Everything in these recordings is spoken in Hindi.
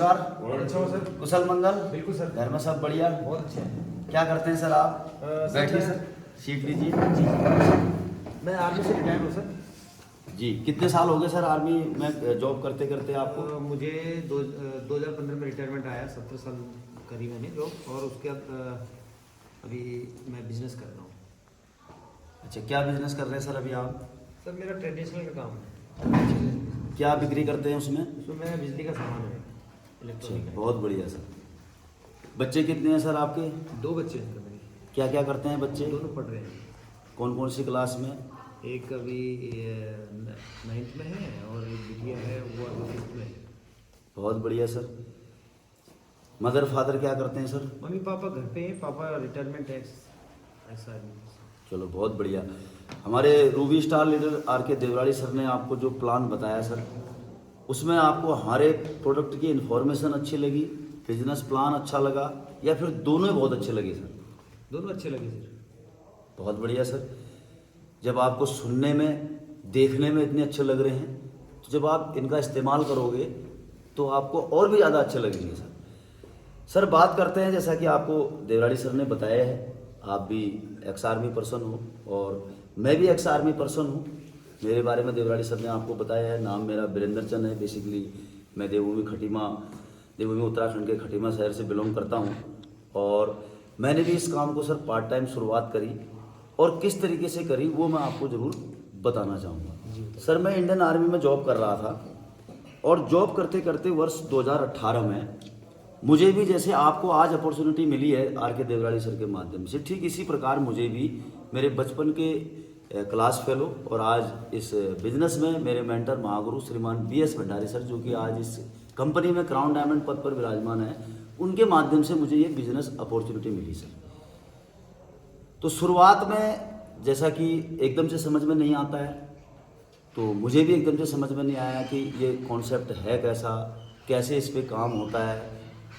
और अच्छा हो सर। कुशल मंगल। बिल्कुल सर। घर में सब बढ़िया। बहुत अच्छे हैं। क्या करते हैं सर आप? बैठिए सर, सीट लीजिए। जी मैं आर्मी से रिटायर्ड हूँ सर। जी, कितने साल हो गए सर आर्मी में जॉब करते करते आपको? मुझे 2015 में रिटायरमेंट आया। 17 साल करी मैंने जॉब, और उसके बाद अभी मैं बिजनेस कर रहा हूँ। अच्छा, क्या बिजनेस कर रहे हैं सर अभी आप? सर मेरा ट्रेडिशनल का काम है। क्या बिक्री करते हैं उसमें? उसमें मेरा बिजली का सामान है, अच्छा, इलेक्ट्रॉनिक है। बहुत बढ़िया सर। बच्चे कितने हैं सर आपके? 2 बच्चे हैं सर मेरे। क्या क्या करते हैं बच्चे? दोनों पढ़ रहे हैं। कौन कौन सी क्लास में? एक अभी 9th में है, और एक बिटिया है वो अभी 5th में है। बहुत बढ़िया सर। मदर फादर क्या करते हैं सर? मम्मी पापा घर पे हैं। पापा रिटायरमेंट है ऐसा है। चलो बहुत बढ़िया। हमारे रूबी स्टार लीडर आर के देवराड़ी सर ने आपको जो प्लान बताया सर, उसमें आपको हमारे प्रोडक्ट की इन्फॉर्मेशन अच्छी लगी, बिजनेस प्लान अच्छा लगा, या फिर दोनों ही बहुत अच्छे लगे सर? दोनों अच्छे लगे सर। बहुत बढ़िया सर। जब आपको सुनने में, देखने में इतने अच्छे लग रहे हैं, तो जब आप इनका इस्तेमाल करोगे तो आपको और भी ज़्यादा अच्छे लगेंगे सर। सर बात करते हैं, जैसा कि आपको देवराड़ी सर ने बताया है, आप भी एक्स आर्मी पर्सन हो और मैं भी एक्स आर्मी पर्सन हूँ। मेरे बारे में देवराड़ी सर ने आपको बताया है। नाम मेरा वीरेंद्र चंद है। बेसिकली मैं देवभूमि उत्तराखंड के खटीमा शहर से बिलोंग करता हूँ, और मैंने भी इस काम को सर पार्ट टाइम शुरुआत करी, और किस तरीके से करी वो मैं आपको ज़रूर बताना चाहूँगा। सर मैं इंडियन आर्मी में जॉब कर रहा था, और जॉब करते करते वर्ष 2018 में मुझे भी, जैसे आपको आज अपॉर्चुनिटी मिली है आर के देवराड़ी सर के माध्यम से, ठीक इसी प्रकार मुझे भी मेरे बचपन के क्लास फेलो और आज इस बिजनेस में मेरे मेंटर महागुरु श्रीमान BS भंडारी सर, जो कि आज इस कंपनी में क्राउन डायमंड पद पर विराजमान है, उनके माध्यम से मुझे ये बिजनेस अपॉर्चुनिटी मिली सर। तो शुरुआत में जैसा कि एकदम से समझ में नहीं आता है, तो मुझे भी एकदम से समझ में नहीं आया कि ये कॉन्सेप्ट है कैसा, कैसे इस पे काम होता है,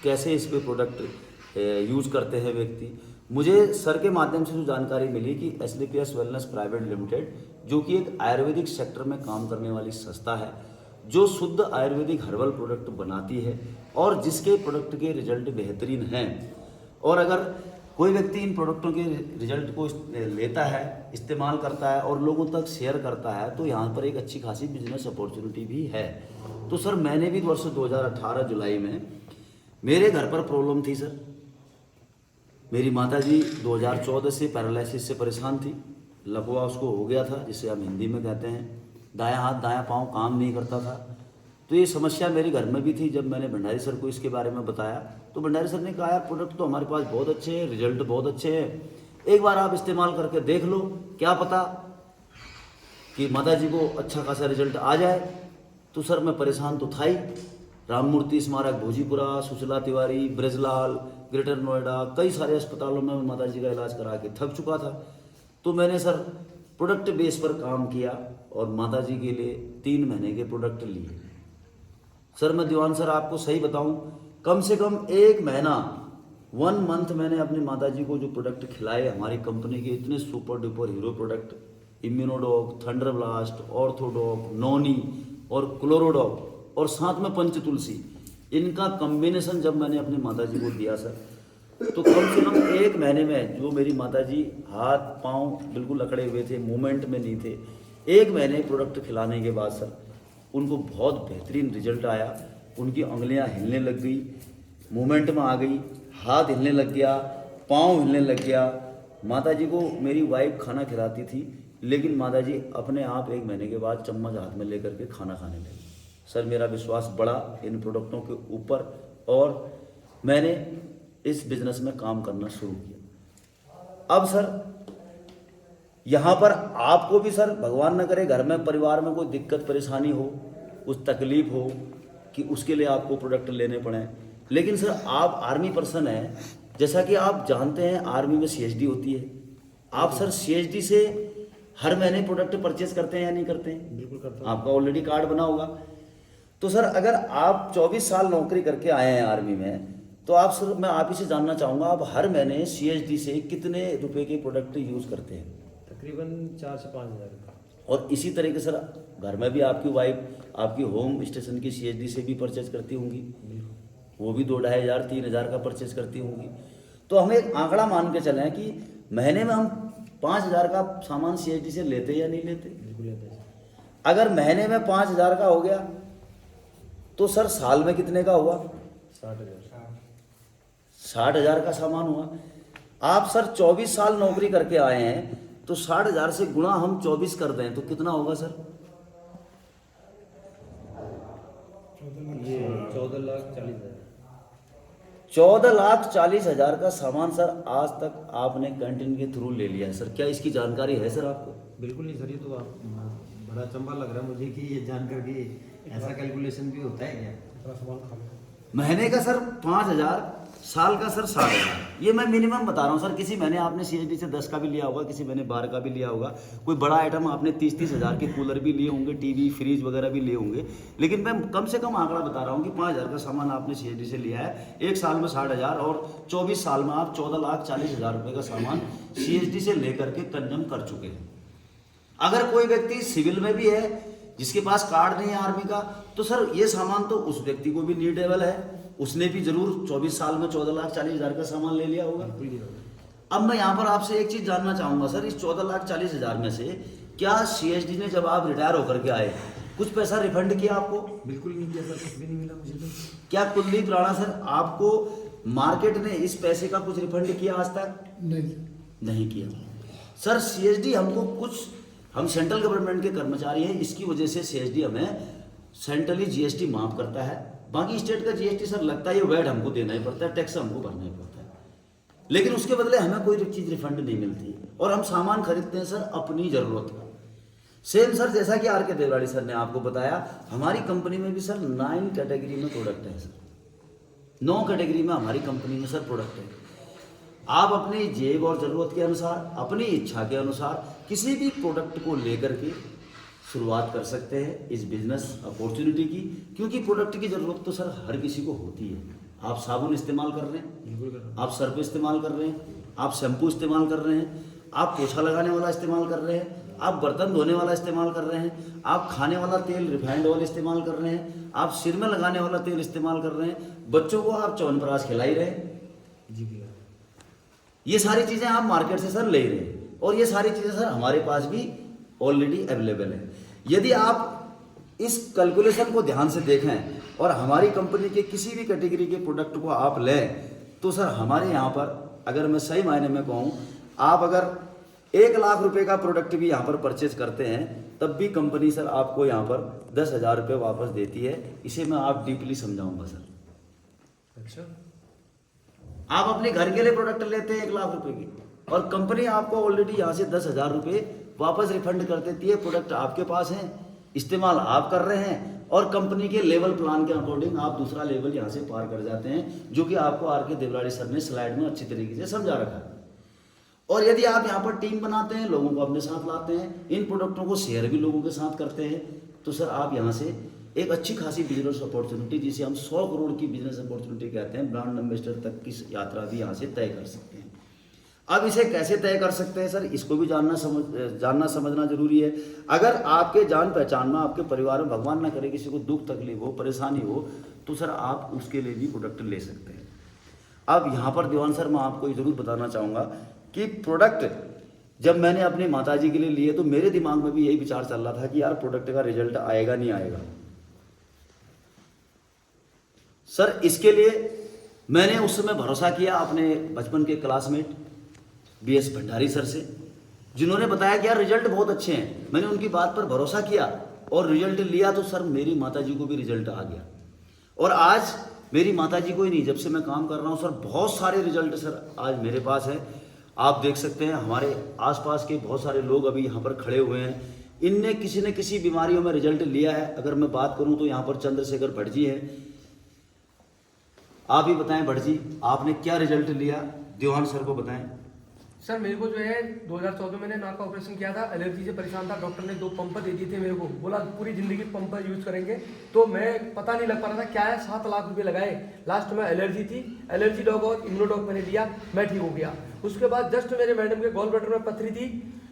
कैसे इस पे प्रोडक्ट यूज़ करते हैं व्यक्ति। मुझे सर के माध्यम से जो जानकारी मिली कि SDPS वेलनेस प्राइवेट लिमिटेड, जो कि एक आयुर्वेदिक सेक्टर में काम करने वाली संस्था है, जो शुद्ध आयुर्वेदिक हर्बल प्रोडक्ट बनाती है, और जिसके प्रोडक्ट के रिजल्ट बेहतरीन हैं, और अगर कोई व्यक्ति इन प्रोडक्टों के रिजल्ट को लेता है, इस्तेमाल करता है और लोगों तक शेयर करता है, तो यहाँ पर एक अच्छी खासी बिजनेस अपॉर्चुनिटी भी है। तो सर मैंने भी वर्ष 2018 जुलाई में, मेरे घर पर प्रॉब्लम थी सर। मेरी माताजी 2014 से पैरालिसिस से परेशान थी। लकवा उसको हो गया था, जिसे हम हिंदी में कहते हैं दायां हाथ दायां पाँव काम नहीं करता था। तो ये समस्या मेरे घर में भी थी। जब मैंने भंडारी सर को इसके बारे में बताया, तो भंडारी सर ने कहा यार प्रोडक्ट तो हमारे पास बहुत अच्छे हैं, रिजल्ट बहुत अच्छे हैं, एक बार आप इस्तेमाल करके देख लो, क्या पता कि माता जी को अच्छा खासा रिजल्ट आ जाए। तो सर मैं परेशान तो था ही। राममूर्ति स्मारक भोजीपुरा, सुशीला तिवारी, ब्रजलाल, ग्रेटर नोएडा, कई सारे अस्पतालों में माता जी का इलाज करा के थक चुका था। तो मैंने सर प्रोडक्ट बेस पर काम किया, और माता जी के लिए 3 महीने के प्रोडक्ट लिए। सर मैं दीवान सर आपको सही बताऊं, कम से कम 1 महीना 1 मंथ मैंने अपनी माता जी को जो प्रोडक्ट खिलाए, हमारी कंपनी के इतने super duper hero product, Immunodoc, thunder blast, Orthodoc, noni और क्लोरोडॉक, और साथ में पंचतुलसी, इनका कॉम्बिनेशन जब मैंने अपनी माता जी को दिया सर, तो कम से कम 1 महीने में जो मेरी माता जी हाथ पाँव बिल्कुल अकड़े हुए थे, मूवमेंट में नहीं थे, 1 महीने प्रोडक्ट खिलाने के बाद सर उनको बहुत बेहतरीन रिजल्ट आया। उनकी उंगलियां हिलने लग गई, मूवमेंट में आ गई, हाथ हिलने लग गया, पाँव हिलने लग गया। माता जी को मेरी वाइफ खाना खिलाती थी, लेकिन माता जी अपने आप 1 महीने के बाद चम्मच हाथ में लेकर के खाना खाने लगी। सर मेरा विश्वास बढ़ा इन प्रोडक्टों के ऊपर, और मैंने इस बिजनेस में काम करना शुरू किया। अब सर यहाँ पर आपको भी सर, भगवान न करे घर में परिवार में कोई दिक्कत परेशानी हो, कुछ तकलीफ हो कि उसके लिए आपको प्रोडक्ट लेने पड़े, लेकिन सर आप आर्मी पर्सन हैं, जैसा कि आप जानते हैं आर्मी में CHD होती है। आप सर CHD से हर महीने प्रोडक्ट परचेज करते हैं या नहीं करते हैं? बिल्कुल करता हूं। आपका ऑलरेडी कार्ड बना होगा। तो सर अगर आप 24 साल नौकरी करके आए हैं आर्मी में, तो आप सर, मैं आप ही से जानना चाहूँगा, आप हर महीने CHD से कितने रुपए के प्रोडक्ट यूज़ करते हैं? तकरीबन 4 से 5 हज़ार का। और इसी तरीके से सर घर में भी आपकी वाइफ आपकी होम स्टेशन की CHD से भी परचेज करती होंगी। वो भी 2,500-3,000 का परचेज करती होंगी। तो हम एक आंकड़ा मान के चलें कि महीने में हम 5,000 का सामान CSD से लेते या नहीं लेते। बिल्कुल लेते हैं। अगर महीने में 5,000 का हो गया तो सर साल में कितने का हुआ? 60,000। 60,000 का सामान हुआ। आप सर 24 साल नौकरी करके आए हैं तो 60,000 से गुणा हम 24 कर दें तो कितना होगा सर? ये 14,40,000। 14,40,000 का सामान सर आज तक आपने कैंटीन के थ्रू ले लिया है सर। क्या इसकी जानकारी है सर आपको? बिल्कुल नहीं सर, ये तो आप बड़ा अचंभा लग रहा है मुझे कि ये जानकर कि ऐसा कैलकुलेशन भी होता है क्या। महीने का सर 5,000, साल का सर 60,000। ये मैं मिनिमम बता रहा हूँ सर। किसी महीने आपने CSD से 10 का भी लिया होगा, किसी महीने 12 का भी लिया होगा। कोई बड़ा आइटम आपने 30-30,000 के कूलर भी लिए होंगे, टीवी फ्रिज वगैरह भी लिए होंगे। लेकिन मैं कम से कम आंकड़ा बता रहा हूँ कि 5,000 का सामान आपने CSD से लिया है, एक साल में 60,000 और 24 साल में आप 14,40,000 रुपये का सामान CSD से लेकर के कंज्यूम कर चुके हैं। अगर कोई व्यक्ति सिविल में भी है जिसके पास कार्ड नहीं है आर्मी का, तो सर ये सामान तो उस व्यक्ति को भी नीडेबल है, उसने भी जरूर 24 साल में 14,40,000 का सामान ले लिया होगा। अब मैं यहाँ पर आपसे एक चीज जानना चाहूंगा सर, इस 14,40,000 में से क्या CSD ने जब आप रिटायर होकर के आए कुछ पैसा रिफंड किया आपको? बिल्कुल नहीं किया सर, कुछ भी नहीं मिला मुझे तो। क्या कुलदीप राणा सर आपको मार्केट ने इस पैसे का कुछ रिफंड किया आज तक? नहीं किया सर। CSD हमको कुछ, हम सेंट्रल गवर्नमेंट के कर्मचारी हैं, इसकी वजह से CSD हमें सेंट्रली GST माफ करता है। बाकी स्टेट का GST सर लगता है, वैट हमको देना ही पड़ता है, टैक्स हमको भरना ही पड़ता है, लेकिन उसके बदले हमें कोई चीज़ रिफंड नहीं मिलती और हम सामान खरीदते हैं सर अपनी ज़रूरत का। सेम सर जैसा कि RK देवराड़ी सर ने आपको बताया, हमारी कंपनी में भी सर 9 कैटेगरी में प्रोडक्ट है सर। 9 कैटेगरी में हमारी कंपनी में सर प्रोडक्ट है। आप अपनी जेब और ज़रूरत के अनुसार, अपनी इच्छा के अनुसार किसी भी प्रोडक्ट को लेकर के शुरुआत कर सकते हैं इस बिजनेस अपॉर्चुनिटी की, क्योंकि प्रोडक्ट की ज़रूरत तो सर हर किसी को होती है। आप साबुन इस्तेमाल कर रहे हैं, आप सर्फ इस्तेमाल कर रहे हैं, आप शैम्पू इस्तेमाल कर रहे हैं, आप पोछा लगाने वाला इस्तेमाल कर रहे हैं, आप बर्तन धोने वाला इस्तेमाल कर रहे हैं, आप खाने वाला तेल रिफाइंड ऑयल इस्तेमाल कर रहे हैं, आप सिर में लगाने वाला तेल इस्तेमाल कर रहे हैं, बच्चों को आप च्यवनप्राश खिला ही रहे हैं। जी भैया, ये सारी चीज़ें आप मार्केट से सर ले रहे हैं और ये सारी चीज़ें सर हमारे पास भी ऑलरेडी अवेलेबल है। यदि आप इस कैलकुलेशन को ध्यान से देखें और हमारी कंपनी के किसी भी कैटेगरी के प्रोडक्ट को आप लें तो सर हमारे यहाँ पर, अगर मैं सही मायने में कहूँ, आप अगर 1 लाख रुपए का प्रोडक्ट भी यहाँ पर परचेज करते हैं तब भी कंपनी सर आपको यहाँ पर 10,000 रुपये वापस देती है। इसे मैं आप डीपली समझाऊंगा सर। अच्छा, आप अपने घर के लिए प्रोडक्ट लेते हैं 1 लाख रुपए की और कंपनी आपको ऑलरेडी यहाँ से 10,000 रुपये वापस रिफंड कर देती है। प्रोडक्ट आपके पास है, इस्तेमाल आप कर रहे हैं और कंपनी के लेवल प्लान के अकॉर्डिंग आप दूसरा लेवल यहाँ से पार कर जाते हैं, जो कि आपको RK देवराड़ी सर ने स्लाइड में अच्छी तरीके से समझा रखा है। और यदि आप यहाँ पर टीम बनाते हैं, लोगों को अपने साथ लाते हैं, इन प्रोडक्टों को शेयर भी लोगों के साथ करते हैं, तो सर आप यहाँ से एक अच्छी खासी बिजनेस अपॉर्चुनिटी, जिसे हम 100 करोड़ की बिजनेस अपॉर्चुनिटी कहते हैं, ब्रांड एम्बेसडर तक की यात्रा भी यहाँ से तय कर सकते हैं। अब इसे कैसे तय कर सकते हैं सर, इसको भी जानना समझना जरूरी है। अगर आपके जान पहचान में, आपके परिवार में, भगवान ना करे किसी को दुख तकलीफ हो, परेशानी हो, तो सर आप उसके लिए भी प्रोडक्ट ले सकते हैं। अब यहाँ पर दीवान सर मैं आपको ये जरूर बताना चाहूँगा कि प्रोडक्ट जब मैंने अपनी माताजी के लिए लिए तो मेरे दिमाग में भी यही विचार चल रहा था कि यार प्रोडक्ट का रिजल्ट आएगा नहीं आएगा। सर इसके लिए मैंने उस समय भरोसा किया अपने बचपन के क्लासमेट BS भंडारी सर से, जिन्होंने बताया कि यार रिजल्ट बहुत अच्छे हैं। मैंने उनकी बात पर भरोसा किया और रिजल्ट लिया तो सर मेरी माताजी को भी रिजल्ट आ गया। और आज मेरी माताजी को ही नहीं, जब से मैं काम कर रहा हूँ सर, बहुत सारे रिजल्ट सर आज मेरे पास है। आप देख सकते हैं हमारे आसपास के बहुत सारे लोग अभी यहाँ पर खड़े हुए हैं, इनने किसी न किसी बीमारियों में रिजल्ट लिया है। अगर मैं बात करूँ तो यहाँ पर चंद्रशेखर भट्ट जी है। आप ही बताएं भट्ट जी, आपने क्या रिजल्ट लिया, दीवान सर को बताएं। सर मेरे को जो है 2014 में मैंने नाक का ऑपरेशन किया था, एलर्जी से परेशान था। डॉक्टर ने 2 पंप दे दिए थे मेरे को, बोला पूरी जिंदगी पंप यूज करेंगे। तो मैं पता नहीं लग पा रहा था क्या है, 7 लाख रुपए लगाए। लास्ट में एलर्जी थी, एलर्जी डॉग और इम्यूनो डॉग मैंने लिया, मैं ठीक हो गया। उसके बाद जस्ट मेरे मैडम के गॉल ब्लैडर में पथरी थी,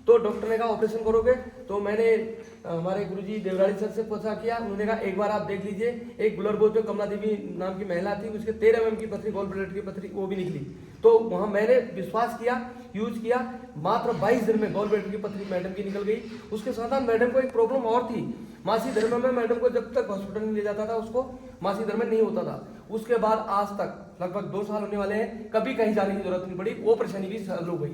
तो डॉक्टर ने कहा ऑपरेशन करोगे, तो मैंने हमारे गुरुजी देवराली सर से पूछा किया, उन्होंने कहा एक बार आप देख लीजिए। एक गुलरबोज में कमला देवी नाम की महिला थी, उसके 13 mm की पथरी, गॉल ब्लैडर की पथरी, वो भी निकली। तो वहाँ मैंने विश्वास किया, यूज किया, मात्र 22 दिन में गॉल ब्लैडर की पथरी मैडम की निकल गई। उसके साथ साथ मैडम को एक प्रॉब्लम और थी, मासिक धर्म में मैडम को जब तक हॉस्पिटल में ले जाता था उसको मासिक धर्म नहीं होता था। उसके बाद आज तक लगभग 2 साल होने वाले हैं, कभी कहीं जाने की जरूरत नहीं पड़ी, वो परेशानी भी सॉल्व हो गई।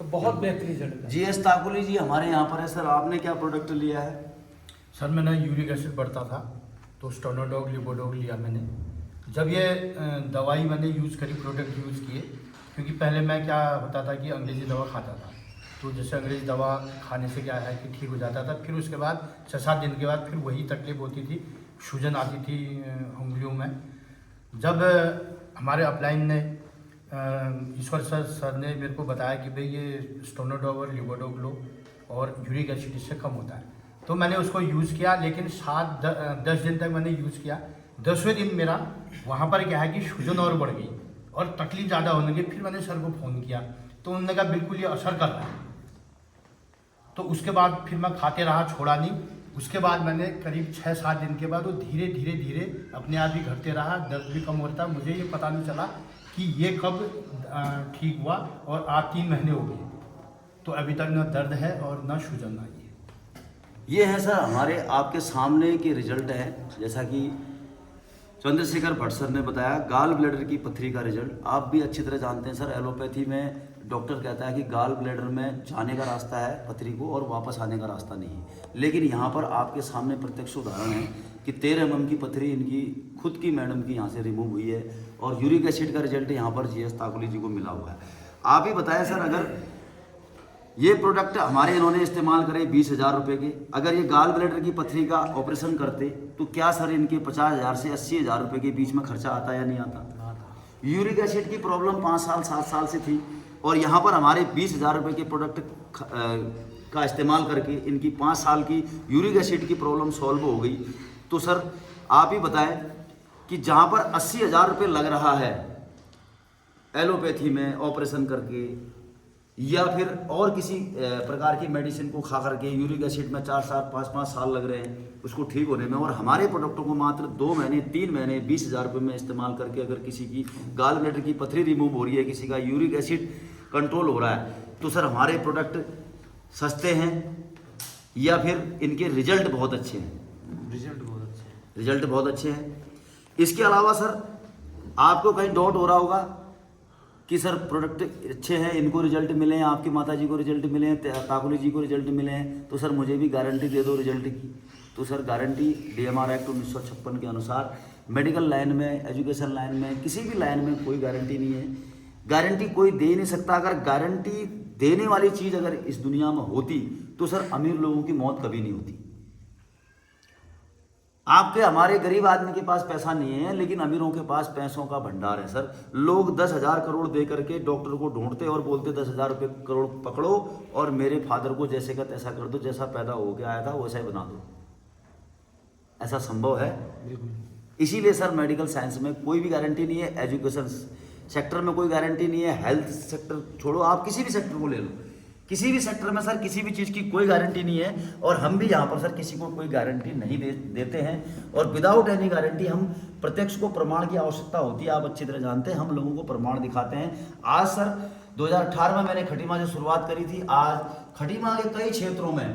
तो बहुत बेहतरीन रिजल्ट है। GS ताकुली जी हमारे यहाँ पर है सर, आपने क्या प्रोडक्ट लिया है? सर मैंने यूरिक एसिड बढ़ता था तो स्टोनोडॉग लिपोडॉग लिया मैंने। जब ये दवाई मैंने यूज़ करी, प्रोडक्ट यूज़ किए, क्योंकि पहले मैं क्या होता था कि अंग्रेज़ी दवा खाता था, तो जैसे अंग्रेज़ी दवा खाने से क्या है कि ठीक हो जाता था, फिर उसके बाद 6-7 दिन के बाद फिर वही तकलीफ होती थी, सूजन आती थी उंगलियों में। जब हमारे अपलाइन ने ईश्वर सर ने मेरे को बताया कि भाई ये स्टोनोडॉग और लिपोडॉग लो और यूरिक एसिड इससे कम होता है, तो मैंने उसको यूज़ किया। लेकिन 7-10 दिन तक मैंने यूज़ किया। 10वें दिन मेरा वहाँ पर क्या है कि सूजन और बढ़ गई और तकलीफ ज़्यादा होने लगी। फिर मैंने सर को फ़ोन किया तो उन्होंने कहा बिल्कुल ये असर कर रहा है। तो उसके बाद फिर मैं खाते रहा, छोड़ा नहीं। उसके बाद मैंने करीब 6-7 दिन के बाद वो धीरे धीरे अपने आप ही घटते रहा, दर्द भी कम होता। मुझे ये पता नहीं चला कि ये कब ठीक हुआ, और आज 3 महीने हो गए, तो अभी तक न दर्द है और न सूजन आई है। ये है सर हमारे आपके सामने के रिजल्ट है, जैसा कि चंद्रशेखर भट्ट सर ने बताया, गाल ब्लैडर की पथरी का रिजल्ट। आप भी अच्छी तरह जानते हैं सर, एलोपैथी में डॉक्टर कहता है कि गाल ब्लैडर में जाने का रास्ता है पथरी को और वापस आने का रास्ता नहीं है। लेकिन यहाँ पर आपके सामने प्रत्यक्ष उदाहरण है कि 13 mm की पथरी इनकी खुद की मैडम की यहाँ से रिमूव हुई है, और यूरिक एसिड का रिजल्ट यहाँ पर GS ताकुली जी को मिला हुआ है। आप ही बताएं सर, अगर ये प्रोडक्ट हमारे इन्होंने इस्तेमाल करे 20,000 रुपये के, अगर ये गाल ब्लैडर की पथरी का ऑपरेशन करते तो क्या सर इनके 50,000 से 80,000 रुपये के बीच में खर्चा आता या नहीं आता? यूरिक एसिड की प्रॉब्लम 5 साल 7 साल से थी, और यहाँ पर हमारे 20,000 रुपये के प्रोडक्ट का इस्तेमाल करके इनकी 5 साल की यूरिक एसिड की प्रॉब्लम सॉल्व हो गई। तो सर आप ही बताएं कि जहाँ पर 80,000 रुपये लग रहा है एलोपैथी में ऑपरेशन करके, या फिर और किसी प्रकार की मेडिसिन को खा करके यूरिक एसिड में 4-4 5-5 साल लग रहे हैं उसको ठीक होने में, और हमारे प्रोडक्टों को मात्र 2 महीने 3 महीने 20,000 रुपये में इस्तेमाल करके अगर किसी की गाल ब्लैडर की पथरी रिमूव हो रही है, किसी का यूरिक एसिड कंट्रोल हो रहा है, तो सर हमारे प्रोडक्ट सस्ते हैं या फिर इनके रिजल्ट बहुत अच्छे हैं? रिजल्ट बहुत अच्छे हैं। रिजल्ट बहुत अच्छे हैं। इसके अलावा सर आपको कहीं डाउट हो रहा होगा कि सर प्रोडक्ट अच्छे हैं, इनको रिजल्ट मिले हैं, आपकी माता जी को रिजल्ट मिले हैं, ताकुली जी को रिजल्ट मिले हैं, तो सर मुझे भी गारंटी दे दो रिजल्ट की। तो सर गारंटी DMR एक्ट 1956 के अनुसार मेडिकल लाइन में, एजुकेशन लाइन में, किसी भी लाइन में कोई गारंटी नहीं है। गारंटी कोई दे नहीं सकता। अगर गारंटी देने वाली चीज़ अगर इस दुनिया में होती तो सर अमीर लोगों की मौत कभी नहीं होती। आपके हमारे गरीब आदमी के पास पैसा नहीं है, लेकिन अमीरों के पास पैसों का भंडार है सर। लोग 10,000 करोड़ दे करके डॉक्टर को ढूंढते और बोलते 10,000 रुपये करोड़ पकड़ो और मेरे फादर को जैसे का तैसा कर दो, जैसा पैदा हो के आया था वैसा ही बना दो। ऐसा संभव है? इसीलिए सर मेडिकल साइंस में कोई भी गारंटी नहीं है, एजुकेशन सेक्टर में कोई गारंटी नहीं है, हेल्थ सेक्टर छोड़ो, आप किसी भी सेक्टर को ले लो, किसी भी सेक्टर में सर किसी भी चीज़ की कोई गारंटी नहीं है। और हम भी यहाँ पर सर किसी को कोई गारंटी नहीं देते हैं, और विदाउट एनी गारंटी हम प्रत्यक्ष को प्रमाण की आवश्यकता होती है, आप अच्छी तरह जानते हैं, हम लोगों को प्रमाण दिखाते हैं। आज सर 2018 में मैंने खटीमा से शुरुआत करी थी, आज खटीमा के कई क्षेत्रों में,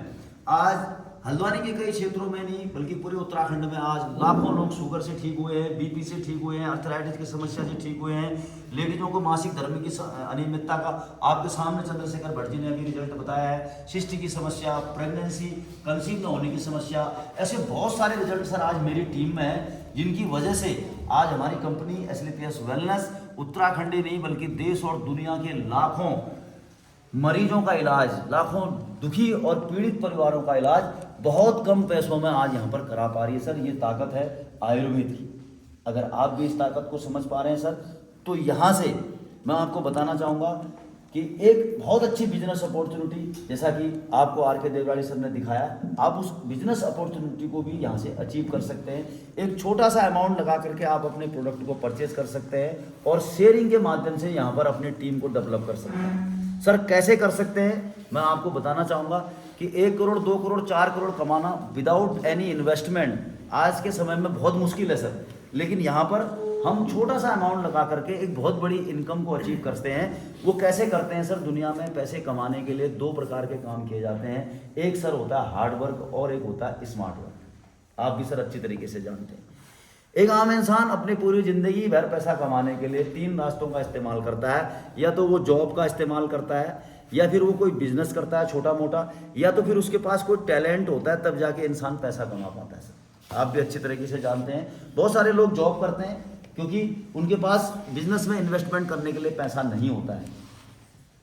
आज हल्द्वानी के कई क्षेत्रों में नहीं बल्कि पूरे उत्तराखंड में आज लाखों लोग शुगर से ठीक हुए हैं, BP से ठीक हुए हैं, अर्थराइटिस की समस्या से ठीक हुए हैं, लेडीजों को मासिक धर्म की अनियमितता का आपके सामने चंद्रशेखर भट्ट जी ने अभी रिजल्ट बताया है, सिस्ट की समस्या, प्रेगनेंसी, कंसीव न होने की समस्या, ऐसे बहुत सारे रिजल्ट सर आज मेरी टीम में है, जिनकी वजह से आज हमारी कंपनी SLPS वेलनेस उत्तराखंड ही नहीं बल्कि देश और दुनिया के लाखों मरीजों का इलाज, लाखों दुखी और पीड़ित परिवारों का इलाज बहुत कम पैसों में आज यहाँ पर करा पा रही है सर। ये ताकत है आयुर्वेद की। अगर आप भी इस ताकत को समझ पा रहे हैं सर, तो यहाँ से मैं आपको बताना चाहूँगा कि एक बहुत अच्छी बिजनेस अपॉर्चुनिटी, जैसा कि आपको RK देवराली सर ने दिखाया, आप उस बिजनेस अपॉर्चुनिटी को भी यहाँ से अचीव कर सकते हैं। एक छोटा सा अमाउंट लगा करके आप अपने प्रोडक्ट को परचेज कर सकते हैं और शेयरिंग के माध्यम से यहाँ पर अपनी टीम को डेवलप कर सकते हैं। सर कैसे कर सकते हैं, मैं आपको बताना चाहूँगा कि 1 करोड़ 2 करोड़ 4 करोड़ कमाना विदाउट एनी इन्वेस्टमेंट आज के समय में बहुत मुश्किल है सर। लेकिन यहाँ पर हम छोटा सा अमाउंट लगा करके एक बहुत बड़ी इनकम को अचीव करते हैं। वो कैसे करते हैं सर? दुनिया में पैसे कमाने के लिए 2 प्रकार के काम किए जाते हैं। एक सर होता है हार्ड वर्क और एक होता है स्मार्ट वर्क। आप भी सर अच्छी तरीके से जानते हैं। एक आम इंसान अपनी पूरी ज़िंदगी भर पैसा कमाने के लिए 3 रास्तों का इस्तेमाल करता है। या तो वो जॉब का इस्तेमाल करता है, या फिर वो कोई बिजनेस करता है छोटा मोटा, या तो फिर उसके पास कोई टैलेंट होता है, तब जाके इंसान पैसा कमा पाता है सर। आप भी अच्छी तरीके से जानते हैं बहुत सारे लोग जॉब करते हैं क्योंकि उनके पास बिजनेस में इन्वेस्टमेंट करने के लिए पैसा नहीं होता है।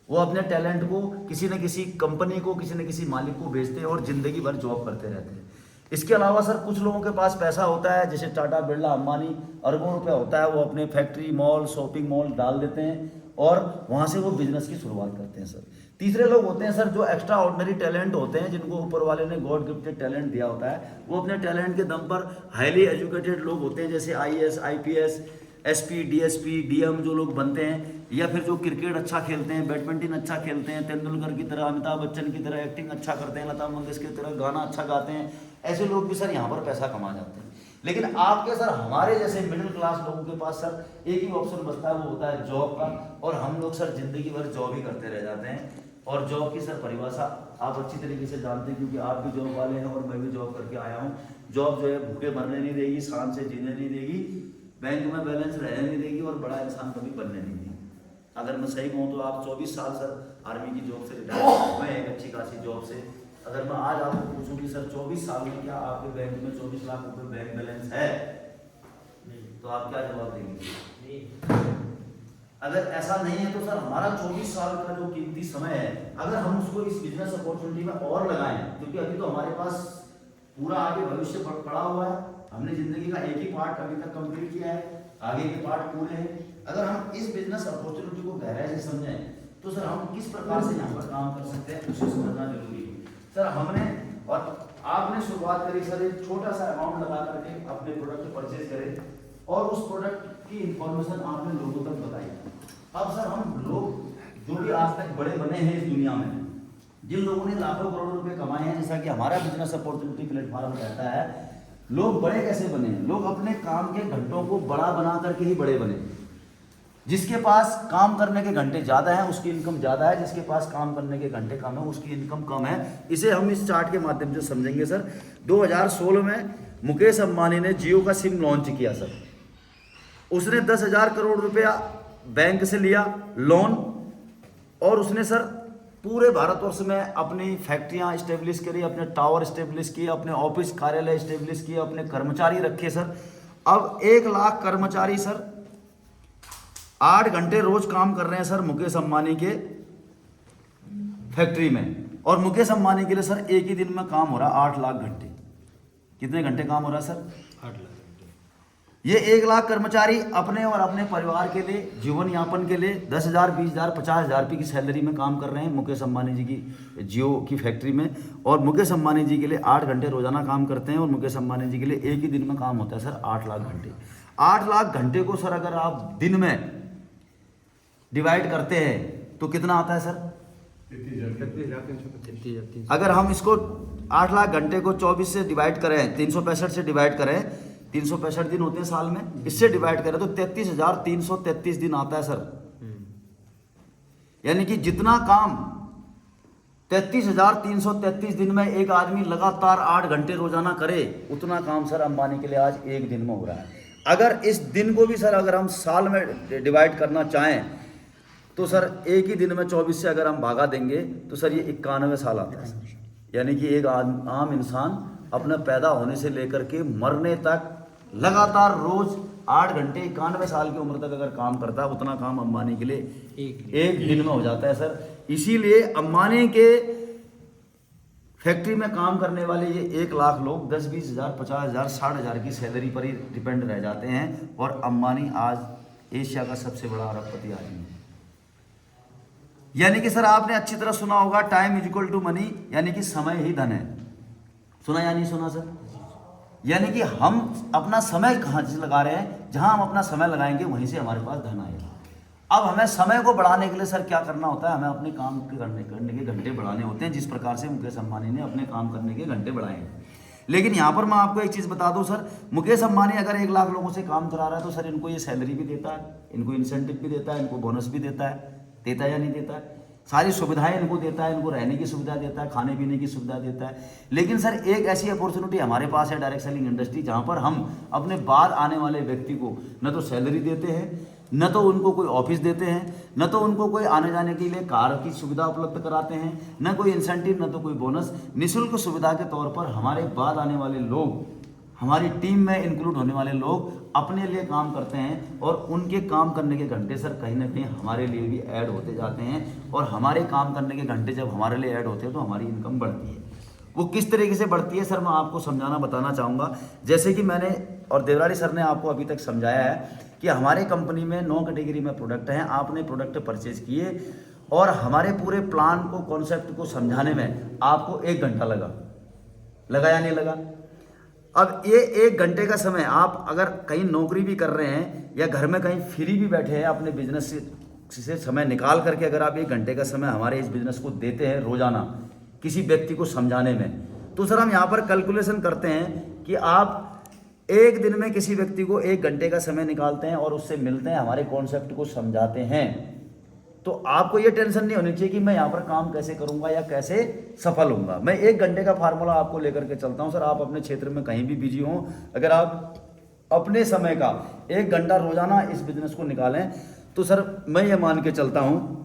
वो अपने टैलेंट को किसी न किसी कंपनी को, किसी न किसी मालिक को बेचते हैं और ज़िंदगी भर जॉब करते रहते हैं। इसके अलावा सर कुछ लोगों के पास पैसा होता है, जैसे टाटा बिरला अंबानी, अरबों रुपया होता है, वो अपने फैक्ट्री मॉल शॉपिंग मॉल डाल देते हैं और वहाँ से वो बिजनेस की शुरुआत करते हैं सर। तीसरे लोग होते हैं सर जो एक्स्ट्रा ऑर्डिनरी टैलेंट होते हैं, जिनको ऊपर वाले ने गॉड गिफ्टेड टैलेंट दिया होता है। वो अपने टैलेंट के दम पर हाईली एजुकेटेड लोग होते हैं, जैसे IAS IPS SP DSP DM जो लोग बनते हैं, या फिर जो क्रिकेट अच्छा खेलते हैं, बैडमिंटन अच्छा खेलते हैं, तेंदुलकर की तरह, अमिताभ बच्चन की तरह एक्टिंग अच्छा करते हैं, लता मंगेशकर की तरह गाना अच्छा गाते हैं, ऐसे लोग भी सर यहाँ पर पैसा कमा जाते हैं। लेकिन आपके सर हमारे जैसे मिडिल क्लास लोगों के पास सर एक ही ऑप्शन बचता है, वो होता है जॉब का। और हम लोग सर जिंदगी भर जॉब ही करते रह जाते हैं। और जॉब की सर परिभाषा आप अच्छी तरीके से जानते हैं क्योंकि आप भी जॉब वाले हैं और मैं भी जॉब करके आया हूँ। जॉब जो है भूखे मरने नहीं देगी, शान से जीने नहीं देगी, बैंक में बैलेंस रहने नहीं देगी और बड़ा इंसान कभी बनने नहीं देगी। अगर मैं सही कहूँ तो आप 24 साल सर आर्मी की जॉब से रिटायर, मैं एक अच्छी खासी जॉब से। अगर मैं आज आपको पूछूं कि सर 24 साल में क्या आपके बैंक में 24 लाख रुपए बैंक बैलेंस है, तो आप क्या जवाब देंगे? अगर ऐसा नहीं है तो सर हमारा 24 साल का जो कीमती समय है, अगर हम उसको इस बिजनेस अपॉर्चुनिटी में और लगाएं, क्योंकि अभी तो हमारे पास पूरा आगे भविष्य पड़ा हुआ है। हमने जिंदगी का एक ही पार्ट अभी तक कंप्लीट किया है, आगे के पार्ट पूरे हैं। अगर हम इस बिजनेस अपॉर्चुनिटी को गहराई से समझें तो सर हम किस प्रकार से यहाँ पर काम कर सकते हैं उसे समझना जरूरी है। सर हमने और आपने शुरुआत करी सर एक छोटा सा अमाउंट लगा करके अपने प्रोडक्ट परचेज करें और उस प्रोडक्ट की इंफॉर्मेशन आपने लोगों तक बताई। अब सर हम लोग जो भी आज तक बड़े बने हैं इस दुनिया में, जिन लोगों ने लाखों करोड़ रुपए कमाए हैं, जैसा कि हमारा बिजनेस अपॉर्चुनिटी प्लेटफॉर्म कहता है, लोग बड़े कैसे बने हैं? लोग अपने काम के घंटों को बड़ा बना करके ही बड़े बने। जिसके पास काम करने के घंटे ज़्यादा हैं उसकी इनकम ज़्यादा है, जिसके पास काम करने के घंटे कम है उसकी इनकम कम है। इसे हम इस चार्ट के माध्यम से समझेंगे सर। 2016 में मुकेश अंबानी ने जियो का सिम लॉन्च किया सर। उसने 10,000 करोड़ रुपया बैंक से लिया लोन और उसने सर पूरे भारतवर्ष में अपनी फैक्ट्रियां इस्टेब्लिश करी, अपने टावर इस्टेब्लिश किए, अपने ऑफिस कार्यालय इस्टेब्लिश किए, अपने कर्मचारी रखे सर। अब 1 लाख कर्मचारी सर 8 घंटे रोज काम कर रहे हैं सर मुकेश अंबानी के फैक्ट्री में। और मुकेश अंबानी के लिए सर एक ही दिन में काम हो रहा है 8 लाख घंटे। कितने घंटे काम हो रहा है सर? 8 लाख। ये 1 लाख कर्मचारी अपने और अपने परिवार के लिए जीवन यापन के लिए 10,000 20,000 50,000 रुपये की सैलरी में काम कर रहे हैं मुकेश अंबानी जी की जियो की फैक्ट्री में। और मुकेश अंबानी जी के लिए 8 घंटे रोजाना काम करते हैं और मुकेश अंबानी जी के लिए एक ही दिन में काम होता है सर 8 लाख घंटे। 8 लाख घंटे को सर अगर आप दिन में डिवाइड करते हैं तो कितना आता है सर? 33,335। अगर हम इसको 8 लाख घंटे को 24 से डिवाइड करें, 365 से डिवाइड करें, 365 दिन होते हैं साल में, इससे डिवाइड करें तो 33,333 दिन आता है सर। यानी कि जितना काम 33,333 दिन में एक आदमी लगातार 8 घंटे रोजाना करे, उतना काम सर अंबानी के लिए आज एक दिन में हो रहा है। अगर इस दिन को भी सर अगर हम साल में डिवाइड करना चाहें तो सर एक ही दिन में 24 से अगर हम भागा देंगे तो सर ये 91 साल आता है। यानी कि एक आम इंसान अपना पैदा होने से लेकर के मरने तक लगातार रोज 8 घंटे 91 साल की उम्र तक अगर काम करता है, उतना काम अंबानी के लिए एक दिन में हो जाता है सर। इसीलिए अंबानी के फैक्ट्री में काम करने वाले ये 1 लाख लोग 10-20 हज़ार 50,000 60,000 की सैलरी पर ही डिपेंड रह जाते हैं। और अंबानी आज एशिया का सबसे बड़ा अरबपति आदमी है। यानी कि सर आपने अच्छी तरह सुना होगा time is equal to money, यानी कि समय ही धन है। सुना या नहीं सुना सर? यानी कि हम अपना समय कहाँ से लगा रहे हैं, जहां हम अपना समय लगाएंगे वहीं से हमारे पास धन आएगा। अब हमें समय को बढ़ाने के लिए सर क्या करना होता है, हमें अपने काम के करने के घंटे बढ़ाने होते हैं, जिस प्रकार से मुकेश अंबानी ने अपने काम करने के घंटे बढ़ाए हैं। लेकिन यहाँ पर मैं आपको एक चीज़ बता दूं सर, मुकेश अंबानी अगर 1 लाख लोगों से काम करा रहा है तो सर इनको ये सैलरी भी देता है, इनको इंसेंटिव भी देता है, इनको बोनस भी देता है या नहीं देता है, सारी सुविधाएं इनको देता है, इनको रहने की सुविधा देता है, खाने पीने की सुविधा देता है। लेकिन सर एक ऐसी अपॉर्चुनिटी हमारे पास है डायरेक्ट सेलिंग इंडस्ट्री, जहाँ पर हम अपने बाद आने वाले व्यक्ति को न तो सैलरी देते हैं, न तो उनको कोई ऑफिस देते हैं, न तो उनको कोई आने जाने के लिए कार की सुविधा उपलब्ध कराते हैं, न कोई इंसेंटिव, न तो कोई बोनस। निःशुल्क सुविधा के तौर पर हमारे बाद आने वाले लोग, हमारी टीम में इंक्लूड होने वाले लोग अपने लिए काम करते हैं और उनके काम करने के घंटे सर कहीं ना कहीं हमारे लिए भी ऐड होते जाते हैं, और हमारे काम करने के घंटे जब हमारे लिए ऐड होते हैं तो हमारी इनकम बढ़ती है। वो किस तरीके से बढ़ती है सर मैं आपको समझाना बताना चाहूँगा। जैसे कि मैंने और देवराली सर ने आपको अभी तक समझाया है कि हमारे कंपनी में 9 कैटेगरी में प्रोडक्ट हैं, आपने प्रोडक्ट परचेज किए और हमारे पूरे प्लान को, कॉन्सेप्ट को समझाने में आपको 1 घंटा लगा या नहीं लगा। अब ये 1 घंटे का समय आप अगर कहीं नौकरी भी कर रहे हैं या घर में कहीं फ्री भी बैठे हैं, अपने बिजनेस से समय निकाल करके अगर आप 1 घंटे का समय हमारे इस बिजनेस को देते हैं रोजाना किसी व्यक्ति को समझाने में, तो सर हम यहाँ पर कैलकुलेशन करते हैं कि आप 1 दिन में किसी व्यक्ति को 1 घंटे का समय निकालते हैं और उससे मिलते हैं, हमारे कॉन्सेप्ट को समझाते हैं, तो आपको ये टेंशन नहीं होनी चाहिए कि मैं यहाँ पर काम कैसे करूँगा या कैसे सफल होऊंगा। मैं 1 घंटे का फार्मूला आपको लेकर के चलता हूँ सर। आप अपने क्षेत्र में कहीं भी बिजी हों, अगर आप अपने समय का 1 घंटा रोजाना इस बिजनेस को निकालें तो सर मैं ये मान के चलता हूँ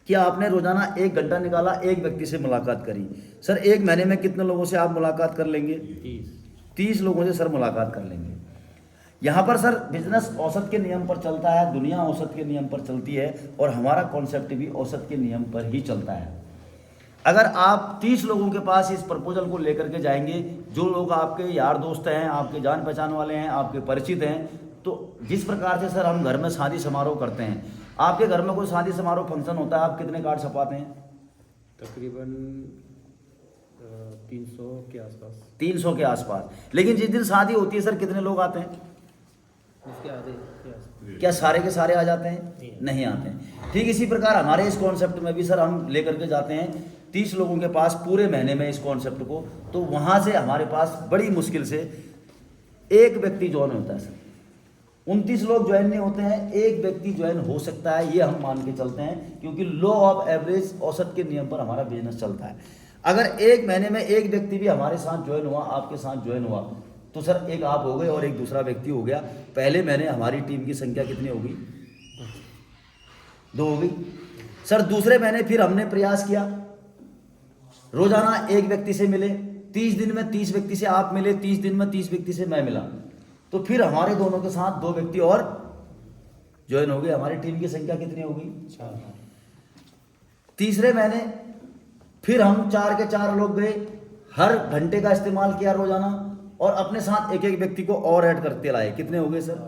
कि आपने रोजाना 1 घंटा निकाला, एक व्यक्ति से मुलाकात करी, सर 1 महीने में कितने लोगों से आप मुलाकात कर लेंगे? 30 लोगों से सर मुलाकात कर लेंगे। यहाँ पर सर बिजनेस औसत के नियम पर चलता है, दुनिया औसत के नियम पर चलती है और हमारा कॉन्सेप्ट भी औसत के नियम पर ही चलता है। अगर आप 30 लोगों के पास इस प्रपोजल को लेकर के जाएंगे, जो लोग आपके यार दोस्त हैं, आपके जान पहचान वाले हैं, आपके परिचित हैं, तो जिस प्रकार से सर हम घर में शादी समारोह करते हैं, आपके घर में कोई शादी समारोह फंक्शन होता है, आप कितने कार्ड छपाते हैं? तकरीबन 300 के आसपास। 300 के आसपास। लेकिन जिस दिन शादी होती है सर कितने लोग आते हैं? उसके आधे। क्या सारे के सारे आ जाते हैं? नहीं आते हैं। ठीक इसी प्रकार हमारे इस कॉन्सेप्ट में भी सर हम लेकर के जाते हैं 30 लोगों के पास पूरे महीने में इस कॉन्सेप्ट को, तो वहाँ से हमारे पास बड़ी मुश्किल से 1 व्यक्ति ज्वाइन होता है सर। 29 लोग ज्वाइन नहीं होते हैं, 1 व्यक्ति ज्वाइन हो सकता है, ये हम मान के चलते हैं, क्योंकि लॉ ऑफ एवरेज औसत के नियम पर हमारा बिजनेस चलता है। अगर 1 महीने में 1 व्यक्ति भी हमारे साथ ज्वाइन हुआ, आपके साथ ज्वाइन हुआ, तो सर 1 आप हो गए और 1 दूसरा व्यक्ति हो गया। पहले महीने हमारी टीम की संख्या कितनी होगी? 2 हो गई सर। दूसरे महीने फिर हमने प्रयास किया, रोजाना 1 व्यक्ति से मिले, 30 दिन में 30 व्यक्ति से आप मिले, 30 दिन में 30 व्यक्ति से मैं मिला, तो फिर हमारे दोनों के साथ 2 व्यक्ति और ज्वाइन हो गए। हमारी टीम की संख्या कितनी होगी? 4। तीसरे महीने फिर हम 4 के 4 लोग गए, हर घंटे का इस्तेमाल किया रोजाना, और अपने साथ 1 व्यक्ति को और ऐड करते लाए। कितने हो गए सर?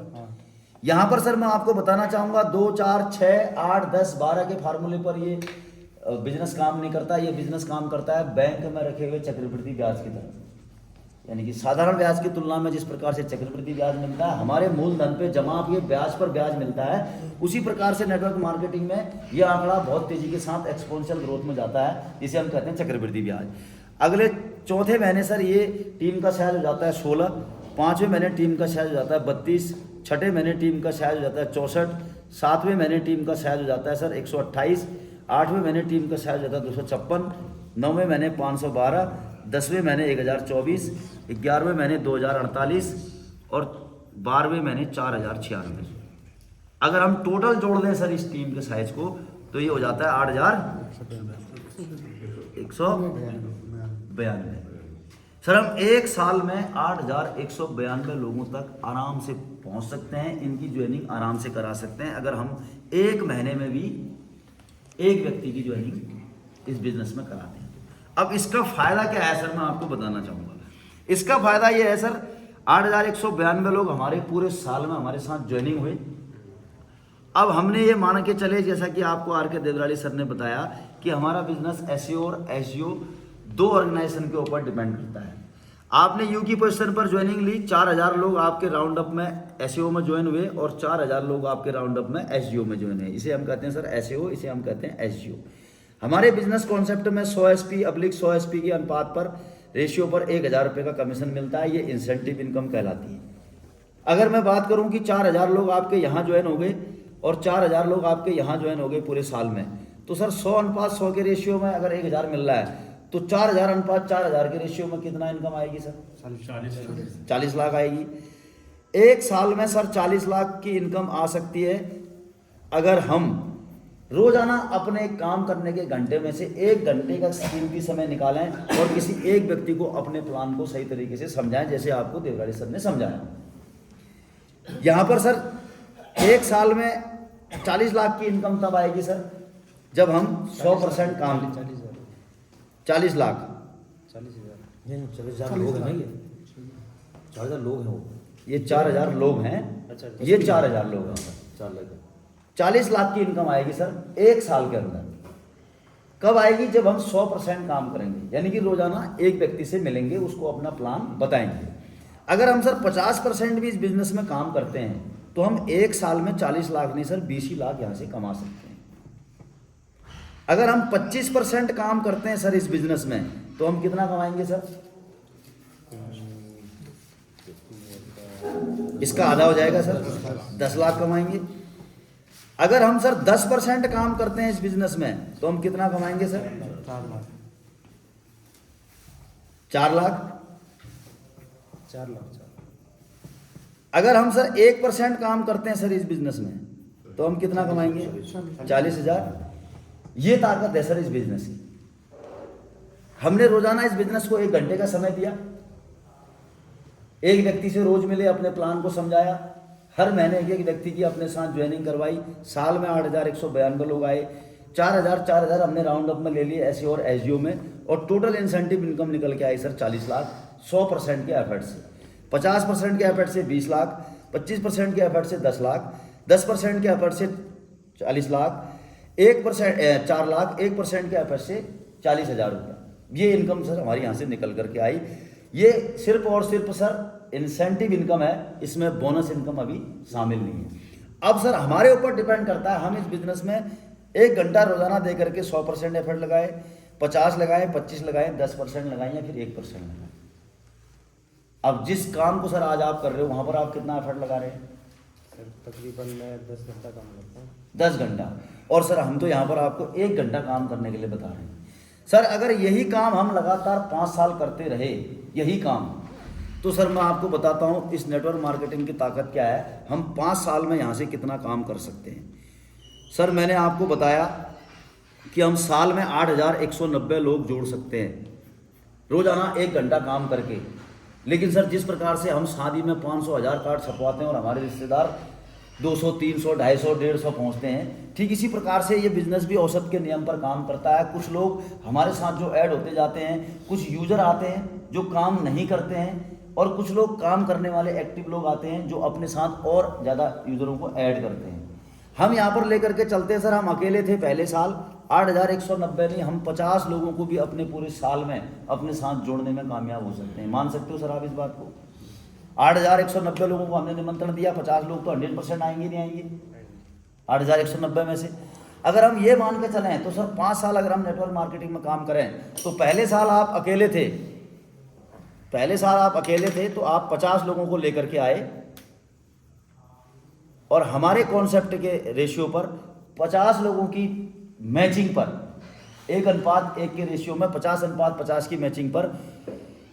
यहाँ पर सर मैं आपको बताना चाहूँगा 2, 4, 6, 8, 10, 12 के फार्मूले पर ये बिजनेस काम नहीं करता। ये बिजनेस काम करता है बैंक में रखे हुए चक्रवृद्धि ब्याज की तरह, यानी कि साधारण ब्याज की तुलना में जिस प्रकार से चक्रवृद्धि ब्याज मिलता है, हमारे मूलधन पे जमा किए ब्याज पर ब्याज मिलता है, उसी प्रकार से नेटवर्क मार्केटिंग में ये आंकड़ा बहुत तेजी के साथ एक्सपोनेंशियल ग्रोथ में जाता है, जिसे हम कहते हैं चक्रवृद्धि ब्याज। अगले 4थे महीने सर ये टीम का साइज हो जाता है 16, 5वें महीने टीम का साइज हो जाता है 32, 6ठे महीने टीम का साइज हो जाता है 64, 7वें महीने टीम का साइज हो जाता है सर 128, 8वें महीने टीम का साइज हो जाता है 256, 9वें महीने 512, 10वें महीने 1024, 11वें महीने 2048 और 12वें महीने 4096। अगर हम टोटल जोड़ दें सर इस टीम के साइज को, तो ये हो जाता है 8192। सर हम 1 साल में 8192 लोगों तक आराम से पहुंच सकते हैं, इनकी ज्वाइनिंग आराम से करा सकते हैं, अगर हम 1 महीने में भी 1 व्यक्ति की ज्वाइनिंग इस बिजनेस में कराते हैं। अब इसका फायदा क्या है सर, मैं आपको बताना चाहूँगा। इसका फायदा ये है सर, 8192 लोग हमारे पूरे साल में हमारे साथ ज्वाइनिंग हुए। अब हमने ये मान के चले, जैसा कि आपको आर.के. देवराली सर ने बताया, कि हमारा बिजनेस एसईओ और एसईओ 2 ऑर्गेनाइजेशन के ऊपर डिपेंड करता है। आपने यू की पोजीशन पर ज्वाइनिंग ली, 4000 लोग आपके राउंड अप में एसईओ में ज्वाइन हुए और 4000 लोग आपके राउंड अप में एसजीओ में ज्वाइन हुए। इसे हम कहते हैं सर एसईओ, इसे हम कहते हैं एसजीओ। हमारे बिजनेस कॉन्सेप्ट में 100 एसपी अब्लिक 100 एसपी के अनुपात पर रेशियो पर 1000 रुपये का कमीशन मिलता है। ये इंसेंटिव इनकम कहलाती है। अगर मैं बात करूं कि 4000 लोग आपके यहाँ ज्वाइन हो गए और 4000 लोग आपके यहाँ ज्वाइन हो गए पूरे साल में, तो सर 100:100 के रेशियो में अगर 1000 मिल रहा है तो 4000:4000 के रेशियो में कितना इनकम आएगी सर? 40 लाख आएगी। एक साल में सर 40 लाख की इनकम आ सकती है अगर हम रोजाना अपने काम करने के घंटे में से 1 घंटे का कीमती समय निकालें और किसी एक व्यक्ति को अपने प्लान को सही तरीके से समझाएं, जैसे आपको देवगाड़ी सर ने समझाया। यहाँ पर सर एक साल में 40 लाख की इनकम तब आएगी सर जब हम 100% काम 40 लाख 40,000 लोग हैं। ये 4000 लोग हैं, ये 4000 लोग हैं, ये 4000 लोग हैं सर। 40 लाख की इनकम आएगी सर एक साल के अंदर। कब आएगी? जब हम 100% काम करेंगे, यानी कि रोजाना एक व्यक्ति से मिलेंगे, उसको अपना प्लान बताएंगे। अगर हम सर 50% भी इस बिजनेस में काम करते हैं तो हम एक साल में 40 लाख नहीं सर 20 लाख यहाँ से कमा सकते हैं। अगर हम 25% काम करते हैं सर इस बिजनेस में तो हम कितना कमाएंगे सर? इसका आधा हो जाएगा सर, 10 लाख कमाएंगे। अगर हम सर 10% काम करते हैं इस बिजनेस में तो हम कितना कमाएंगे सर? 4 लाख। अगर हम सर 1% काम करते हैं सर इस बिजनेस में तो हम कितना कमाएंगे? 40,000। ये ताकत है सर इस बिजनेस की। हमने रोजाना इस बिजनेस को 1 घंटे का समय दिया, एक व्यक्ति से रोज मिले, अपने प्लान को समझाया, हर महीने एक व्यक्ति की अपने साथ ज्वाइनिंग करवाई, साल में 8,192 लोग आए, 4,000 हमने राउंड अप में ले लिए एसईओ और एसजीओ में, और टोटल इंसेंटिव इनकम निकल के आई सर 40 लाख 100% के एफर्ट से। 50% के एफर्ट से 20 लाख, 25% के एफर्ट से 10 लाख, 10% के एफर्ट से 40 लाख, 1% 4 लाख, 1% के एफर्ट से 40,000 रुपये। ये इनकम सर हमारे यहाँ से निकल करके आई। ये सिर्फ और सिर्फ सर इंसेंटिव इनकम है, इसमें बोनस इनकम अभी शामिल नहीं है। अब सर हमारे ऊपर डिपेंड करता है, हम इस बिजनेस में 1 घंटा रोजाना दे करके 100% एफर्ट लगाए, 50 लगाए, 25 लगाए, 10% लगाए या फिर 1% लगाए। अब जिस काम को सर आज आप कर रहे हो वहां पर आप कितना एफर्ट लगा रहे हैं? सर तकरीबन मैं 10 घंटा काम करता हूँ। 10 घंटा। और सर हम तो यहाँ पर आपको 1 घंटा काम करने के लिए बता रहे हैं। सर अगर यही काम हम लगातार 5 साल करते रहे, यही काम, तो सर मैं आपको बताता हूँ इस नेटवर्क मार्केटिंग की ताकत क्या है। हम 5 साल में यहाँ से कितना काम कर सकते हैं। सर मैंने आपको बताया कि हम साल में 8,190 लोग जोड़ सकते हैं रोजाना 1 घंटा काम करके। लेकिन सर जिस प्रकार से हम शादी में 500 1000 कार्ड छपवाते हैं और हमारे रिश्तेदार 200 300 250 150 पहुंचते हैं, ठीक इसी प्रकार से ये बिजनेस भी औसत के नियम पर काम करता है। कुछ लोग हमारे साथ जो ऐड होते जाते हैं, कुछ यूजर आते हैं जो काम नहीं करते हैं, और कुछ लोग काम करने वाले एक्टिव लोग आते हैं जो अपने साथ और ज़्यादा यूजरों को ऐड करते हैं। हम यहाँ पर लेकर के चलते हैं सर। हम अकेले थे पहले साल, 8,190 नहीं, हम 50 लोगों को भी अपने पूरे साल में अपने साथ जोड़ने में कामयाब हो सकते हैं। मान सकते हो सर आप इस बात को? 8,190 लोगों को हमने निमंत्रण दिया, 50 लोग तो 100% आएंगे नहीं आएंगे 8,190 में से। अगर हम ये मान के चलें तो सर 5 साल अगर हम नेटवर्क मार्केटिंग में काम करें तो पहले साल आप अकेले थे, तो आप 50 लोगों को लेकर के आए और हमारे कॉन्सेप्ट के रेशियो पर 50 लोगों की मैचिंग पर 1:1 के रेशियो में 50:50 की मैचिंग पर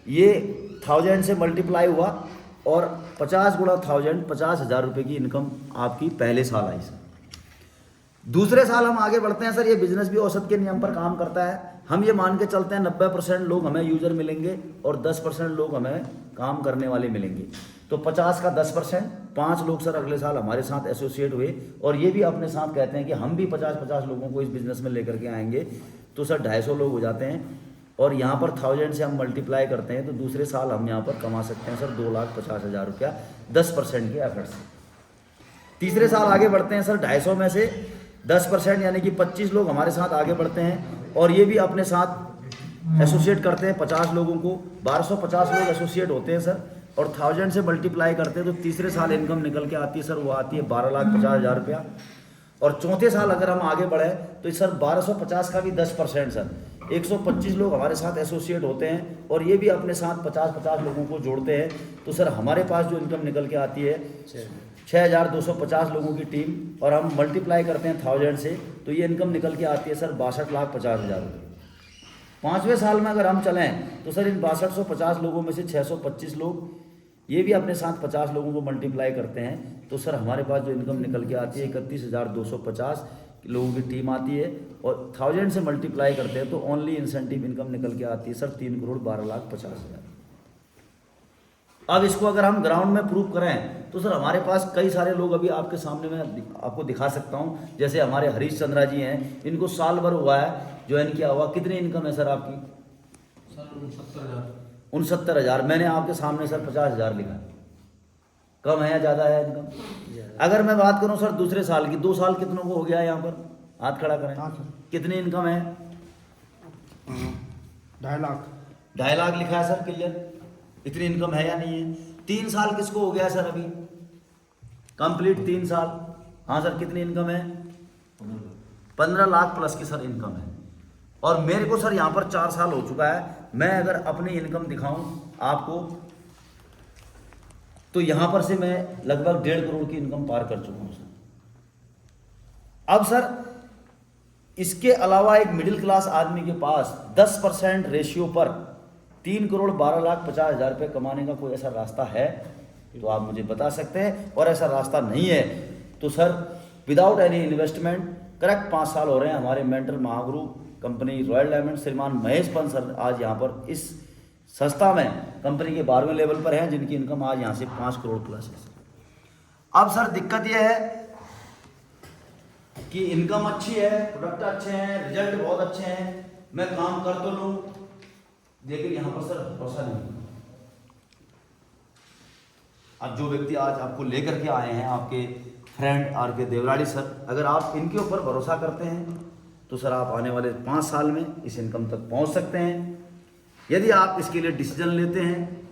ये 1000 से मल्टीप्लाई हुआ और 50 गुणा 1000 50,000 रुपये की इनकम आपकी पहले साल आई सर। दूसरे साल हम आगे बढ़ते हैं सर। ये बिजनेस भी औसत के नियम पर काम करता है। हम ये मान के चलते हैं 90% लोग हमें यूजर मिलेंगे और 10% लोग हमें काम करने वाले मिलेंगे। तो 50 का 10%, 5 लोग सर अगले साल हमारे साथ एसोसिएट हुए और ये भी अपने साथ कहते हैं कि हम भी 50-50 लोगों को इस बिज़नेस में लेकर के आएंगे, तो सर 250 लोग हो जाते हैं। और यहाँ पर 1000 से हम मल्टीप्लाई करते हैं तो दूसरे साल हम यहाँ पर कमा सकते हैं सर 2,50,000 रुपया 10% के एफर्ट से। तीसरे साल आगे बढ़ते हैं सर, 250 में से 10% यानी कि 25 लोग हमारे साथ आगे बढ़ते हैं और ये भी अपने साथ एसोसिएट करते हैं 50 लोगों को, 1250 लोग एसोसिएट होते हैं सर, और 1000 से मल्टीप्लाई करते हैं तो तीसरे साल इनकम निकल के आती है सर, वो आती है 12,50,000 रुपया। और चौथे साल अगर हम आगे बढ़े तो सर 1250 का भी 10% सर, 125 लोग हमारे साथ एसोसिएट होते हैं और ये भी अपने साथ 50-50 लोगों को जोड़ते हैं, तो सर हमारे पास जो इनकम निकल के आती है 6,250 लोगों की टीम, और हम मल्टीप्लाई करते हैं 1000 से तो ये इनकम निकल के आती है सर 62,50,000 रुपये। 5वें साल में अगर हम चलें तो सर इन 6250 लोगों में से 625 लोग ये भी अपने साथ 50 लोगों को मल्टीप्लाई करते हैं, तो सर हमारे पास जो इनकम निकल के आती है 31,250 लोगों की टीम आती है, और 1000 से मल्टीप्लाई करते हैं तो ओनली इंसेंटिव इनकम निकल के आती है सर 3,12,50,000। अब इसको अगर हम ग्राउंड में प्रूव करें तो सर हमारे पास कई सारे लोग अभी आपके सामने मैं आपको दिखा सकता हूं, जैसे हमारे हरीश चंद्रा जी हैं, इनको साल भर हुआ है ज्वाइन किया हुआ। कितनी इनकम है सर आपकी? सर 69,000। 69,000। मैंने आपके सामने सर 50,000 लिखा है। कम है या ज़्यादा है इनकम? अगर मैं बात करूं सर दूसरे साल की, 2 साल कितनों को हो गया यहाँ पर? हाथ खड़ा करें। हाँ सर। कितनी इनकम है? 2.5 लाख। 2.5 लाख लिखा है सर, क्लियर। इतनी इनकम है या नहीं है? 3 साल किसको हो गया सर अभी कंप्लीट? 3 साल। हाँ सर, कितनी इनकम है? 15 लाख प्लस की सर इनकम है। और मेरे को सर यहाँ पर 4 साल हो चुका है। मैं अगर अपनी इनकम दिखाऊं आपको तो यहाँ पर से मैं लगभग 1.5 करोड़ की इनकम पार कर चुका हूँ सर। अब सर इसके अलावा एक मिडिल क्लास आदमी के पास 10% रेशियो पर 3,12,50,000 रुपये कमाने का कोई ऐसा रास्ता है तो आप मुझे बता सकते हैं, और ऐसा रास्ता नहीं है तो sir without any investment correct 5 साल हो रहे हैं हमारे mentor Mahaguru company royal diamond श्रीमान महेश पंत सर आज यहाँ पर इस संस्था में कंपनी के 12वें लेवल पर हैं, जिनकी इनकम आज यहाँ से 5 करोड़ प्लस है। अब सर दिक्कत यह है कि इनकम अच्छी है, प्रोडक्ट अच्छे हैं, रिजल्ट बहुत अच्छे हैं, मैं काम कर तो लूँ लेकिन यहाँ पर सर भरोसा नहीं। अब जो व्यक्ति आज आपको लेकर के आए हैं आपके फ्रेंड आर के देवराड़ी सर, अगर आप इनके ऊपर भरोसा करते हैं तो सर आप आने वाले 5 साल में इस इनकम तक पहुंच सकते हैं। यदि आप इसके लिए डिसीजन लेते हैं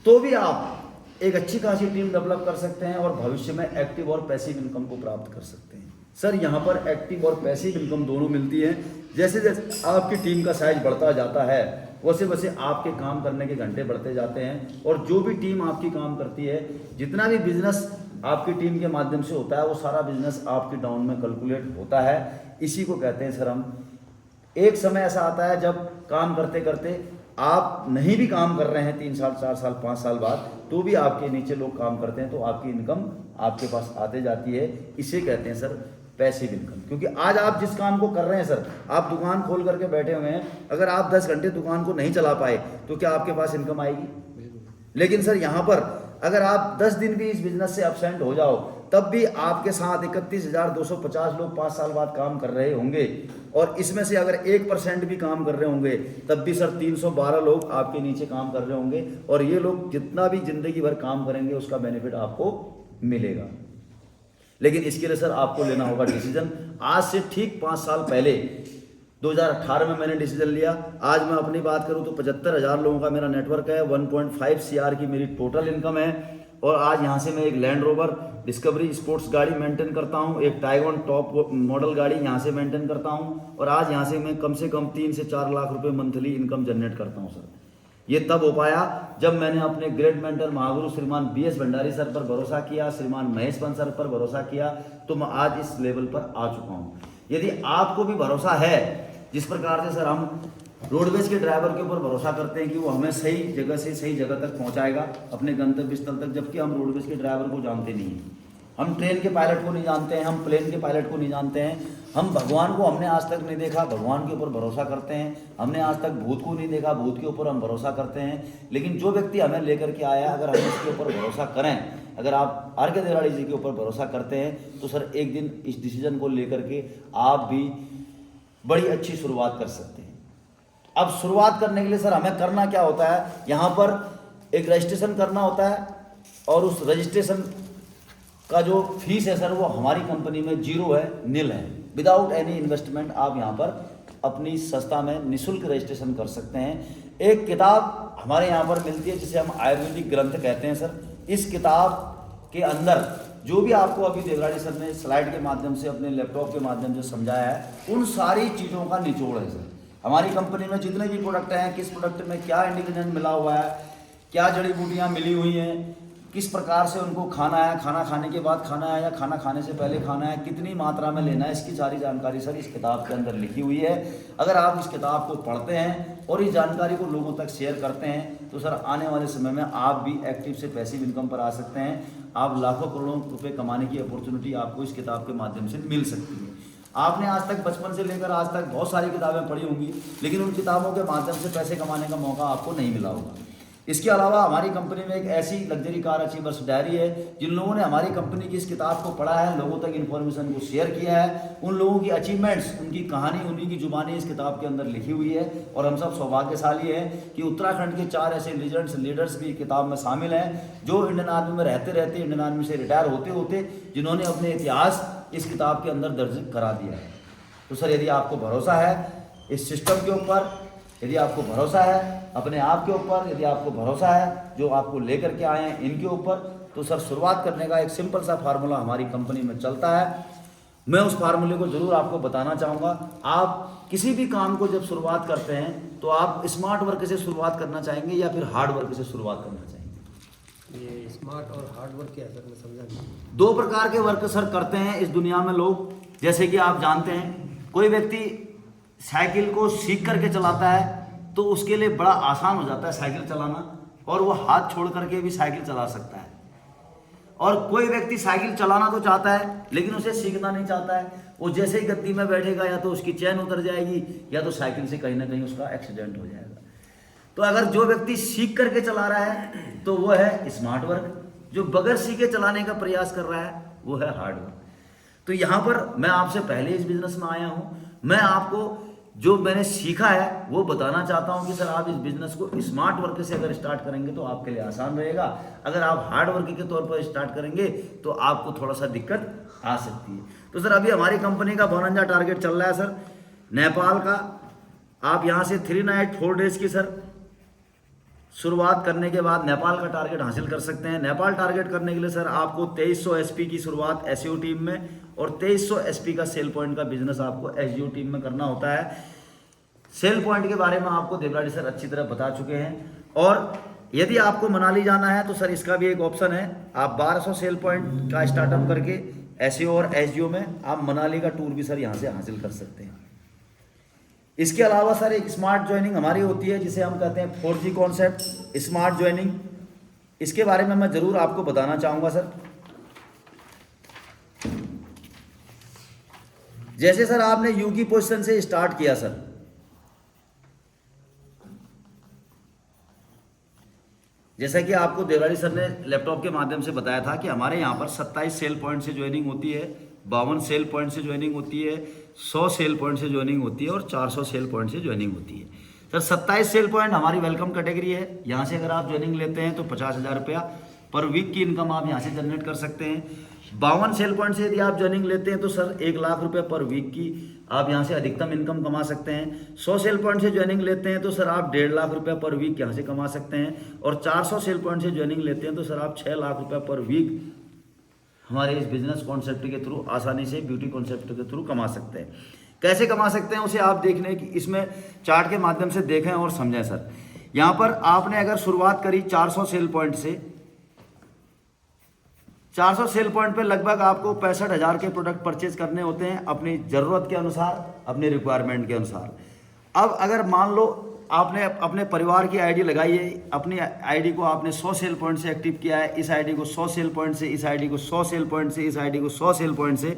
तो भी आप एक अच्छी खासी टीम डेवलप कर सकते हैं और भविष्य में एक्टिव और पैसिव इनकम को प्राप्त कर सकते हैं। सर यहाँ पर एक्टिव और पैसिव इनकम दोनों मिलती है। जैसे जैसे आपकी टीम का साइज बढ़ता जाता है वैसे वैसे आपके काम करने के घंटे बढ़ते जाते हैं, और जो भी टीम आपकी काम करती है, जितना भी बिजनेस आपकी टीम के माध्यम से होता है वो सारा बिजनेस आपके डाउन में कैलकुलेट होता है। इसी को कहते हैं सर हम, एक समय ऐसा आता है जब काम करते करते आप नहीं भी काम कर रहे हैं 3 साल 4 साल 5 साल बाद तो भी आपके नीचे लोग काम करते हैं तो आपकी इनकम आपके पास आते जाती है। इसे कहते हैं सर पैसिव इनकम। क्योंकि आज आप जिस काम को कर रहे हैं सर, आप दुकान खोल करके बैठे हुए हैं, अगर आप 10 घंटे दुकान को नहीं चला पाए तो क्या आपके पास इनकम आएगी? लेकिन सर यहाँ पर अगर आप 10 दिन भी इस बिजनेस से एब्सेंट हो जाओ तब भी आपके साथ 31,250 लोग 5 साल बाद काम कर रहे होंगे, और इसमें से अगर 1% भी काम कर रहे होंगे तब भी सर 312 लोग आपके नीचे काम कर रहे होंगे, और ये लोग जितना भी जिंदगी भर काम करेंगे उसका बेनिफिट आपको मिलेगा। लेकिन इसके लिए सर आपको लेना होगा डिसीजन। आज से ठीक 5 साल पहले 2018 में मैंने डिसीजन लिया। आज मैं अपनी बात करूं तो 75,000 लोगों का मेरा नेटवर्क है, 1.5 CR की मेरी टोटल इनकम है, और आज यहाँ से मैं एक लैंड रोवर डिस्कवरी स्पोर्ट्स गाड़ी मेंटेन करता हूँ, एक टाइगॉन टॉप मॉडल गाड़ी यहाँ से मेंटेन करता हूँ, और आज यहाँ से मैं कम से कम 3 से 4 लाख रुपए मंथली इनकम जनरेट करता हूँ सर। ये तब हो पाया जब मैंने अपने ग्रेट मेंटर महागुरु श्रीमान BS भंडारी सर पर भरोसा किया, श्रीमान महेश पंत सर पर भरोसा किया, तो मैं आज इस लेवल पर आ चुका हूँ। यदि आपको भी भरोसा है, जिस प्रकार से सर हम रोडवेज के ड्राइवर के ऊपर भरोसा करते हैं कि वो हमें सही जगह से सही जगह तक पहुंचाएगा अपने गंतव्य स्थल तक, जबकि हम रोडवेज के ड्राइवर को जानते नहीं हैं, हम ट्रेन के पायलट को नहीं जानते हैं, हम प्लेन के पायलट को नहीं जानते हैं, हम भगवान को हमने आज तक नहीं देखा, भगवान के ऊपर भरोसा करते हैं, हमने आज तक भूत को नहीं देखा, भूत के ऊपर हम भरोसा करते हैं। लेकिन जो व्यक्ति हमें लेकर के आया, अगर हम उसके ऊपर भरोसा करें, अगर आप आर के देवराड़ी जी के ऊपर भरोसा करते हैं तो सर एक दिन इस डिसीजन को लेकर के आप भी बड़ी अच्छी शुरुआत कर सकते हैं। अब शुरुआत करने के लिए सर हमें करना क्या होता है, यहाँ पर एक रजिस्ट्रेशन करना होता है, और उस रजिस्ट्रेशन का जो फीस है सर वो हमारी कंपनी में 0 है, निल है, विदाउट एनी इन्वेस्टमेंट आप यहाँ पर अपनी संस्था में निःशुल्क रजिस्ट्रेशन कर सकते हैं। एक किताब हमारे यहाँ पर मिलती है जिसे हम आयुर्वेदिक ग्रंथ कहते हैं सर। इस किताब के अंदर जो भी आपको अभी देवरानी सर ने स्लाइड के माध्यम से अपने लैपटॉप के माध्यम से समझाया है, उन सारी चीज़ों का निचोड़ है सर। हमारी कंपनी में जितने भी प्रोडक्ट हैं, किस प्रोडक्ट में क्या इंग्रेडिएंट मिला हुआ है, क्या जड़ी बूटियाँ मिली हुई हैं, किस प्रकार से उनको खाना है, खाना खाने के बाद खाना है या खाना खाने से पहले खाना है, कितनी मात्रा में लेना है, इसकी सारी जानकारी सर इस किताब के अंदर लिखी हुई है। अगर आप इस किताब को पढ़ते हैं और इस जानकारी को लोगों तक शेयर करते हैं तो सर आने वाले समय में आप भी एक्टिव से पैसिव इनकम पर आ सकते हैं। आप लाखों करोड़ों रुपए कमाने की अपॉर्चुनिटी आपको इस किताब के माध्यम से मिल सकती है। आपने आज तक बचपन से लेकर आज तक बहुत सारी किताबें पढ़ी होंगी, लेकिन उन किताबों के माध्यम से पैसे कमाने का मौका आपको नहीं मिला होगा। इसके अलावा हमारी कंपनी में एक ऐसी लग्जरी कार अचीवर्स डायरी है, जिन लोगों ने हमारी कंपनी की इस किताब को पढ़ा है, लोगों तक इन्फॉर्मेशन को शेयर किया है, उन लोगों की अचीवमेंट्स, उनकी कहानी, उन्हीं की जुबानी इस किताब के अंदर लिखी हुई है। और हम सब सौभाग्यशाली हैं कि उत्तराखंड के 4 ऐसे लीजेंड्स लीडर्स भी किताब में शामिल हैं, जो इंडियन आर्मी में रहते रहते, इंडियन आर्मी से रिटायर होते होते, जिन्होंने अपने इतिहास इस किताब के अंदर दर्ज करा दिया है। तो सर यदि आपको भरोसा है इस सिस्टम के ऊपर, यदि आपको भरोसा है अपने आप के ऊपर, यदि आपको भरोसा है जो आपको लेकर के आए हैं इनके ऊपर, तो सर शुरुआत करने का एक सिंपल सा फार्मूला हमारी कंपनी में चलता है। मैं उस फार्मूले को जरूर आपको बताना चाहूँगा। आप किसी भी काम को जब शुरुआत करते हैं तो आप स्मार्ट वर्क से शुरुआत करना चाहेंगे या फिर हार्ड वर्क से शुरुआत करना चाहेंगे? ये स्मार्ट और हार्ड वर्क क्या है सर, मैं समझा नहीं। 2 प्रकार के वर्क सर करते हैं इस दुनिया में लोग। जैसे कि आप जानते हैं, कोई व्यक्ति साइकिल को सीख करके चलाता है तो उसके लिए बड़ा आसान हो जाता है साइकिल चलाना, और वो हाथ छोड़ करके भी साइकिल चला सकता है। और कोई व्यक्ति साइकिल चलाना तो चाहता है लेकिन उसे सीखना नहीं चाहता है। वो जैसे ही गद्दी में बैठेगा या तो उसकी चैन उतर जाएगी या तो साइकिल से कहीं ना कहीं उसका एक्सीडेंट हो जाएगा। तो अगर जो व्यक्ति सीख करके चला रहा है तो वो है स्मार्ट वर्क, जो बगैर सीखे चलाने का प्रयास कर रहा है वो है हार्ड वर्क। तो यहाँ पर मैं आपसे पहले इस बिजनेस में आया हूँ, मैं आपको जो मैंने सीखा है वो बताना चाहता हूँ कि सर आप इस बिजनेस को स्मार्ट वर्क से अगर स्टार्ट करेंगे तो आपके लिए आसान रहेगा। अगर आप हार्ड वर्क के तौर पर स्टार्ट करेंगे तो आपको थोड़ा सा दिक्कत आ सकती है। तो सर अभी हमारी कंपनी का 52 टारगेट चल रहा है सर नेपाल का। आप यहाँ से 3 नाइट 4 डेज की सर शुरुआत करने के बाद नेपाल का टारगेट हासिल कर सकते हैं। नेपाल टारगेट करने के लिए सर आपको 2300 एसपी की शुरुआत एसईओ टीम में और 2300 एसपी का सेल पॉइंट का बिजनेस आपको एसजीओ टीम में करना होता है। सेल पॉइंट के बारे में आपको देवरानी सर अच्छी तरह बता चुके हैं। और यदि आपको मनाली जाना है तो सर इसका भी एक ऑप्शन है, आप 1200 सेल पॉइंट का स्टार्टअप करके एसईओ और एसजीओ में आप मनाली का टूर भी सर यहाँ से हासिल कर सकते हैं। इसके अलावा सर एक स्मार्ट ज्वाइनिंग हमारी होती है जिसे हम कहते हैं 4G कॉन्सेप्ट, स्मार्ट ज्वाइनिंग। इसके बारे में मैं जरूर आपको बताना चाहूँगा सर। जैसे सर आपने यू की पोजीशन से स्टार्ट किया सर, जैसा कि आपको देवरानी सर ने लैपटॉप के माध्यम से बताया था कि हमारे यहाँ पर 27 सेल पॉइंट से ज्वाइनिंग होती है, 52 सेल पॉइंट से ज्वाइनिंग होती है, 100 सेल पॉइंट से ज्वाइनिंग होती है और 400 सेल पॉइंट से ज्वाइनिंग होती है। सर 27 सेल पॉइंट हमारी वेलकम कैटेगरी है। यहाँ से अगर आप ज्वाइनिंग लेते हैं तो 50,000 रुपया पर वीक की इनकम आप यहाँ से जनरेट कर सकते हैं। 52 सेल पॉइंट से यदि आप ज्वाइनिंग लेते हैं तो सर 1 लाख रुपए पर वीक की आप यहाँ से अधिकतम इनकम कमा सकते हैं। 100 सेल पॉइंट से ज्वाइनिंग लेते हैं तो सर आप 1.5 लाख रुपए पर वीक यहाँ से कमा सकते हैं। और 400 सेल पॉइंट से ज्वाइनिंग लेते हैं तो सर आप 6 लाख रुपए पर वीक हमारे इस बिजनेस कॉन्सेप्ट के थ्रू आसानी से ब्यूटी कॉन्सेप्ट के थ्रू कमा सकते हैं। कैसे कमा सकते हैं उसे आप देखने की इसमें चार्ट के माध्यम से देखें और समझें सर। यहाँ पर आपने अगर शुरुआत करी 400 सेल पॉइंट से, 400 सेल पॉइंट पे लगभग आपको 65,000 के प्रोडक्ट परचेज करने होते हैं अपनी ज़रूरत के अनुसार, अपनी रिक्वायरमेंट के अनुसार। अब अगर मान लो आपने अपने परिवार की आईडी लगाई है, अपनी आईडी को आपने 100 सेल पॉइंट से एक्टिव किया है, इस आईडी को 100 सेल पॉइंट से, इस आईडी को 100 सेल पॉइंट से, इस आईडी को 100 सेल पॉइंट से,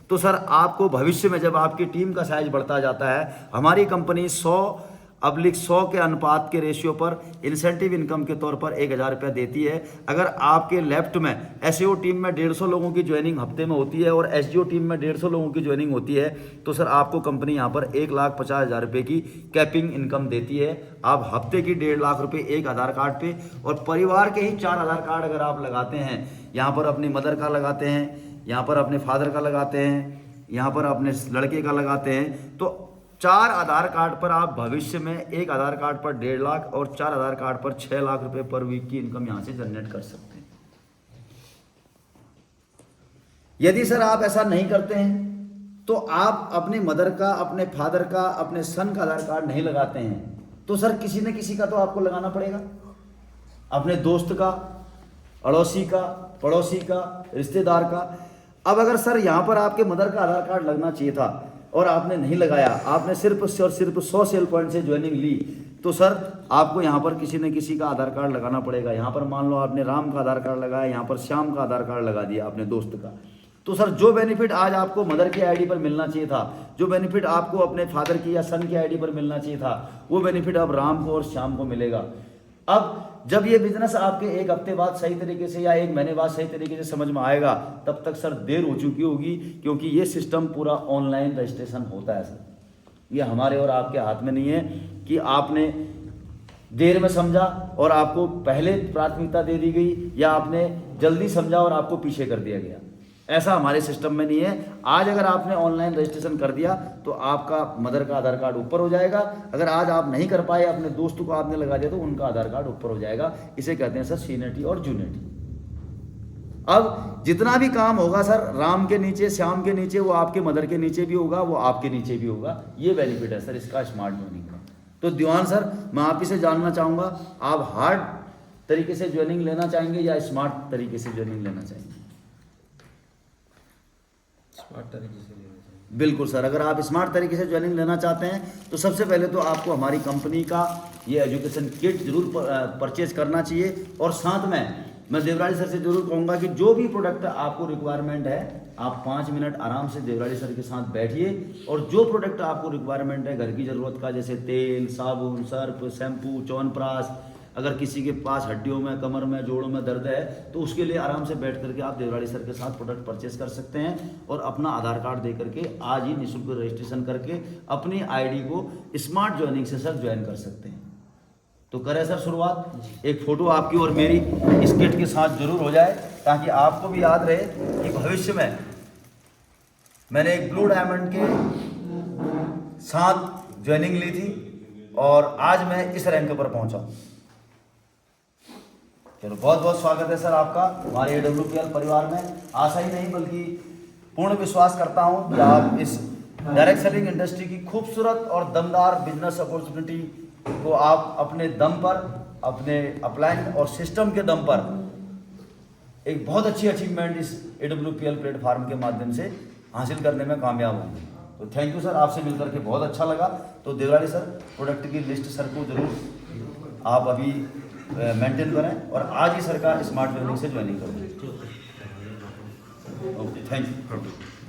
तो सर आपको भविष्य में जब आपकी टीम का साइज बढ़ता जाता है, हमारी कंपनी 100/100 के अनुपात के रेशियो पर इंसेंटिव इनकम के तौर पर 1,000 रुपया देती है। अगर आपके लेफ्ट में एसईओ टीम में 150 लोगों की ज्वाइनिंग हफ्ते में होती है और एसजीओ टीम में 150 लोगों की ज्वाइनिंग होती है तो सर आपको कंपनी यहाँ पर 1,50,000 रुपये की कैपिंग इनकम देती है। आप हफ्ते की 1.5 लाख रुपये एक आधार कार्ड पे, और परिवार के ही 4 आधार कार्ड अगर आप लगाते हैं, यहाँ पर अपनी मदर का लगाते हैं, यहाँ पर अपने फादर का लगाते हैं, यहाँ पर अपने लड़के का लगाते हैं, तो 4 आधार कार्ड पर आप भविष्य में एक आधार कार्ड पर 1.5 लाख और 4 आधार कार्ड पर 6 लाख रुपए पर वीक की इनकम यहां से जनरेट कर सकते हैं। यदि सर आप ऐसा नहीं करते हैं तो आप अपनी मदर का, अपने फादर का, अपने सन का आधार कार्ड नहीं लगाते हैं तो सर किसी न किसी का तो आपको लगाना पड़ेगा, अपने दोस्त का, अड़ोसी का, पड़ोसी का, रिश्तेदार का। अब अगर सर यहाँ पर आपके मदर का आधार कार्ड लगना चाहिए था और आपने नहीं लगाया, आपने सिर्फ और सिर्फ 100 सेल पॉइंट से ज्वाइनिंग ली, तो सर आपको यहाँ पर किसी न किसी का आधार कार्ड लगाना पड़ेगा। यहाँ पर मान लो आपने राम का आधार कार्ड लगाया, यहाँ पर श्याम का आधार कार्ड लगा दिया अपने दोस्त का, तो सर जो बेनिफिट आज आपको मदर की आईडी पर मिलना चाहिए था, जो बेनिफिट आपको अपने फादर की या सन की आईडी पर मिलना चाहिए था, वो बेनिफिट अब राम को और श्याम को मिलेगा। अब जब ये बिजनेस आपके 1 हफ्ते बाद सही तरीके से या 1 महीने बाद सही तरीके से समझ में आएगा, तब तक सर देर हो चुकी होगी, क्योंकि ये सिस्टम पूरा ऑनलाइन रजिस्ट्रेशन होता है सर। ये हमारे और आपके हाथ में नहीं है कि आपने देर में समझा और आपको पहले प्राथमिकता दे दी गई या आपने जल्दी समझा और आपको पीछे कर दिया गया। ऐसा हमारे सिस्टम में नहीं है। आज अगर आपने ऑनलाइन रजिस्ट्रेशन कर दिया तो आपका मदर का आधार कार्ड ऊपर हो जाएगा। अगर आज आप नहीं कर पाए, अपने दोस्तों को आपने लगा दिया, तो उनका आधार कार्ड ऊपर हो जाएगा। इसे कहते हैं सर सीनियरिटी और जूनियरिटी। अब जितना भी काम होगा सर राम के नीचे, श्याम के नीचे, वो आपके मदर के नीचे भी होगा, वो आपके नीचे भी होगा। ये बेनिफिट है सर इसका स्मार्ट ज्वाइनिंग का। तो दीवान सर, मैं आप ही से जानना चाहूँगा, आप हार्ड तरीके से ज्वाइनिंग लेना चाहेंगे या स्मार्ट तरीके से ज्वाइनिंग लेना चाहेंगे? स्मार्ट तरीके से लेना चाहिए। बिल्कुल सर, अगर आप स्मार्ट तरीके से ज्वाइनिंग लेना चाहते हैं तो सबसे पहले तो आपको हमारी कंपनी का ये एजुकेशन किट जरूर परचेज करना चाहिए। और साथ में मैं देवराली सर से जरूर कहूँगा कि जो भी प्रोडक्ट आपको रिक्वायरमेंट है, आप 5 मिनट आराम से देवराली सर के साथ बैठिए और जो प्रोडक्ट आपको रिक्वायरमेंट है घर की ज़रूरत का, जैसे तेल, साबुन, सर्फ, शैम्पू, च्यवनप्राश, अगर किसी के पास हड्डियों में, कमर में, जोड़ों में दर्द है तो उसके लिए आराम से बैठ करके आप देवराली सर के साथ प्रोडक्ट परचेस कर सकते हैं और अपना आधार कार्ड दे करके आज ही निःशुल्क रजिस्ट्रेशन करके अपनी आईडी को स्मार्ट ज्वाइनिंग से सर ज्वाइन कर सकते हैं। तो करें सर शुरुआत। एक फ़ोटो आपकी और मेरी इस किट के साथ जरूर हो जाए ताकि आपको भी याद रहे कि भविष्य में मैंने एक ब्लू डायमंड के साथ ज्वाइनिंग ली थी और आज मैं इस रैंक पर पहुंचा। चलो, बहुत बहुत स्वागत है सर आपका हमारे AWPL परिवार में। आशा ही नहीं बल्कि पूर्ण विश्वास करता हूं कि आप इस डायरेक्ट सेलिंग इंडस्ट्री की खूबसूरत और दमदार बिजनेस अपॉर्चुनिटी को आप अपने दम पर, अपने अपलाइन और सिस्टम के दम पर एक बहुत अच्छी अचीवमेंट इस AWPL प्लेटफॉर्म के माध्यम से हासिल करने में कामयाब होंगे। तो थैंक यू सर, आपसे मिलकर के बहुत अच्छा लगा। तो देवराली सर, प्रोडक्ट की लिस्ट सर को जरूर आप अभी मेंटेन करें और आज ही सर का स्मार्ट ज्वाइनिंग से ज्वाइनिंग करें। Okay, thank you.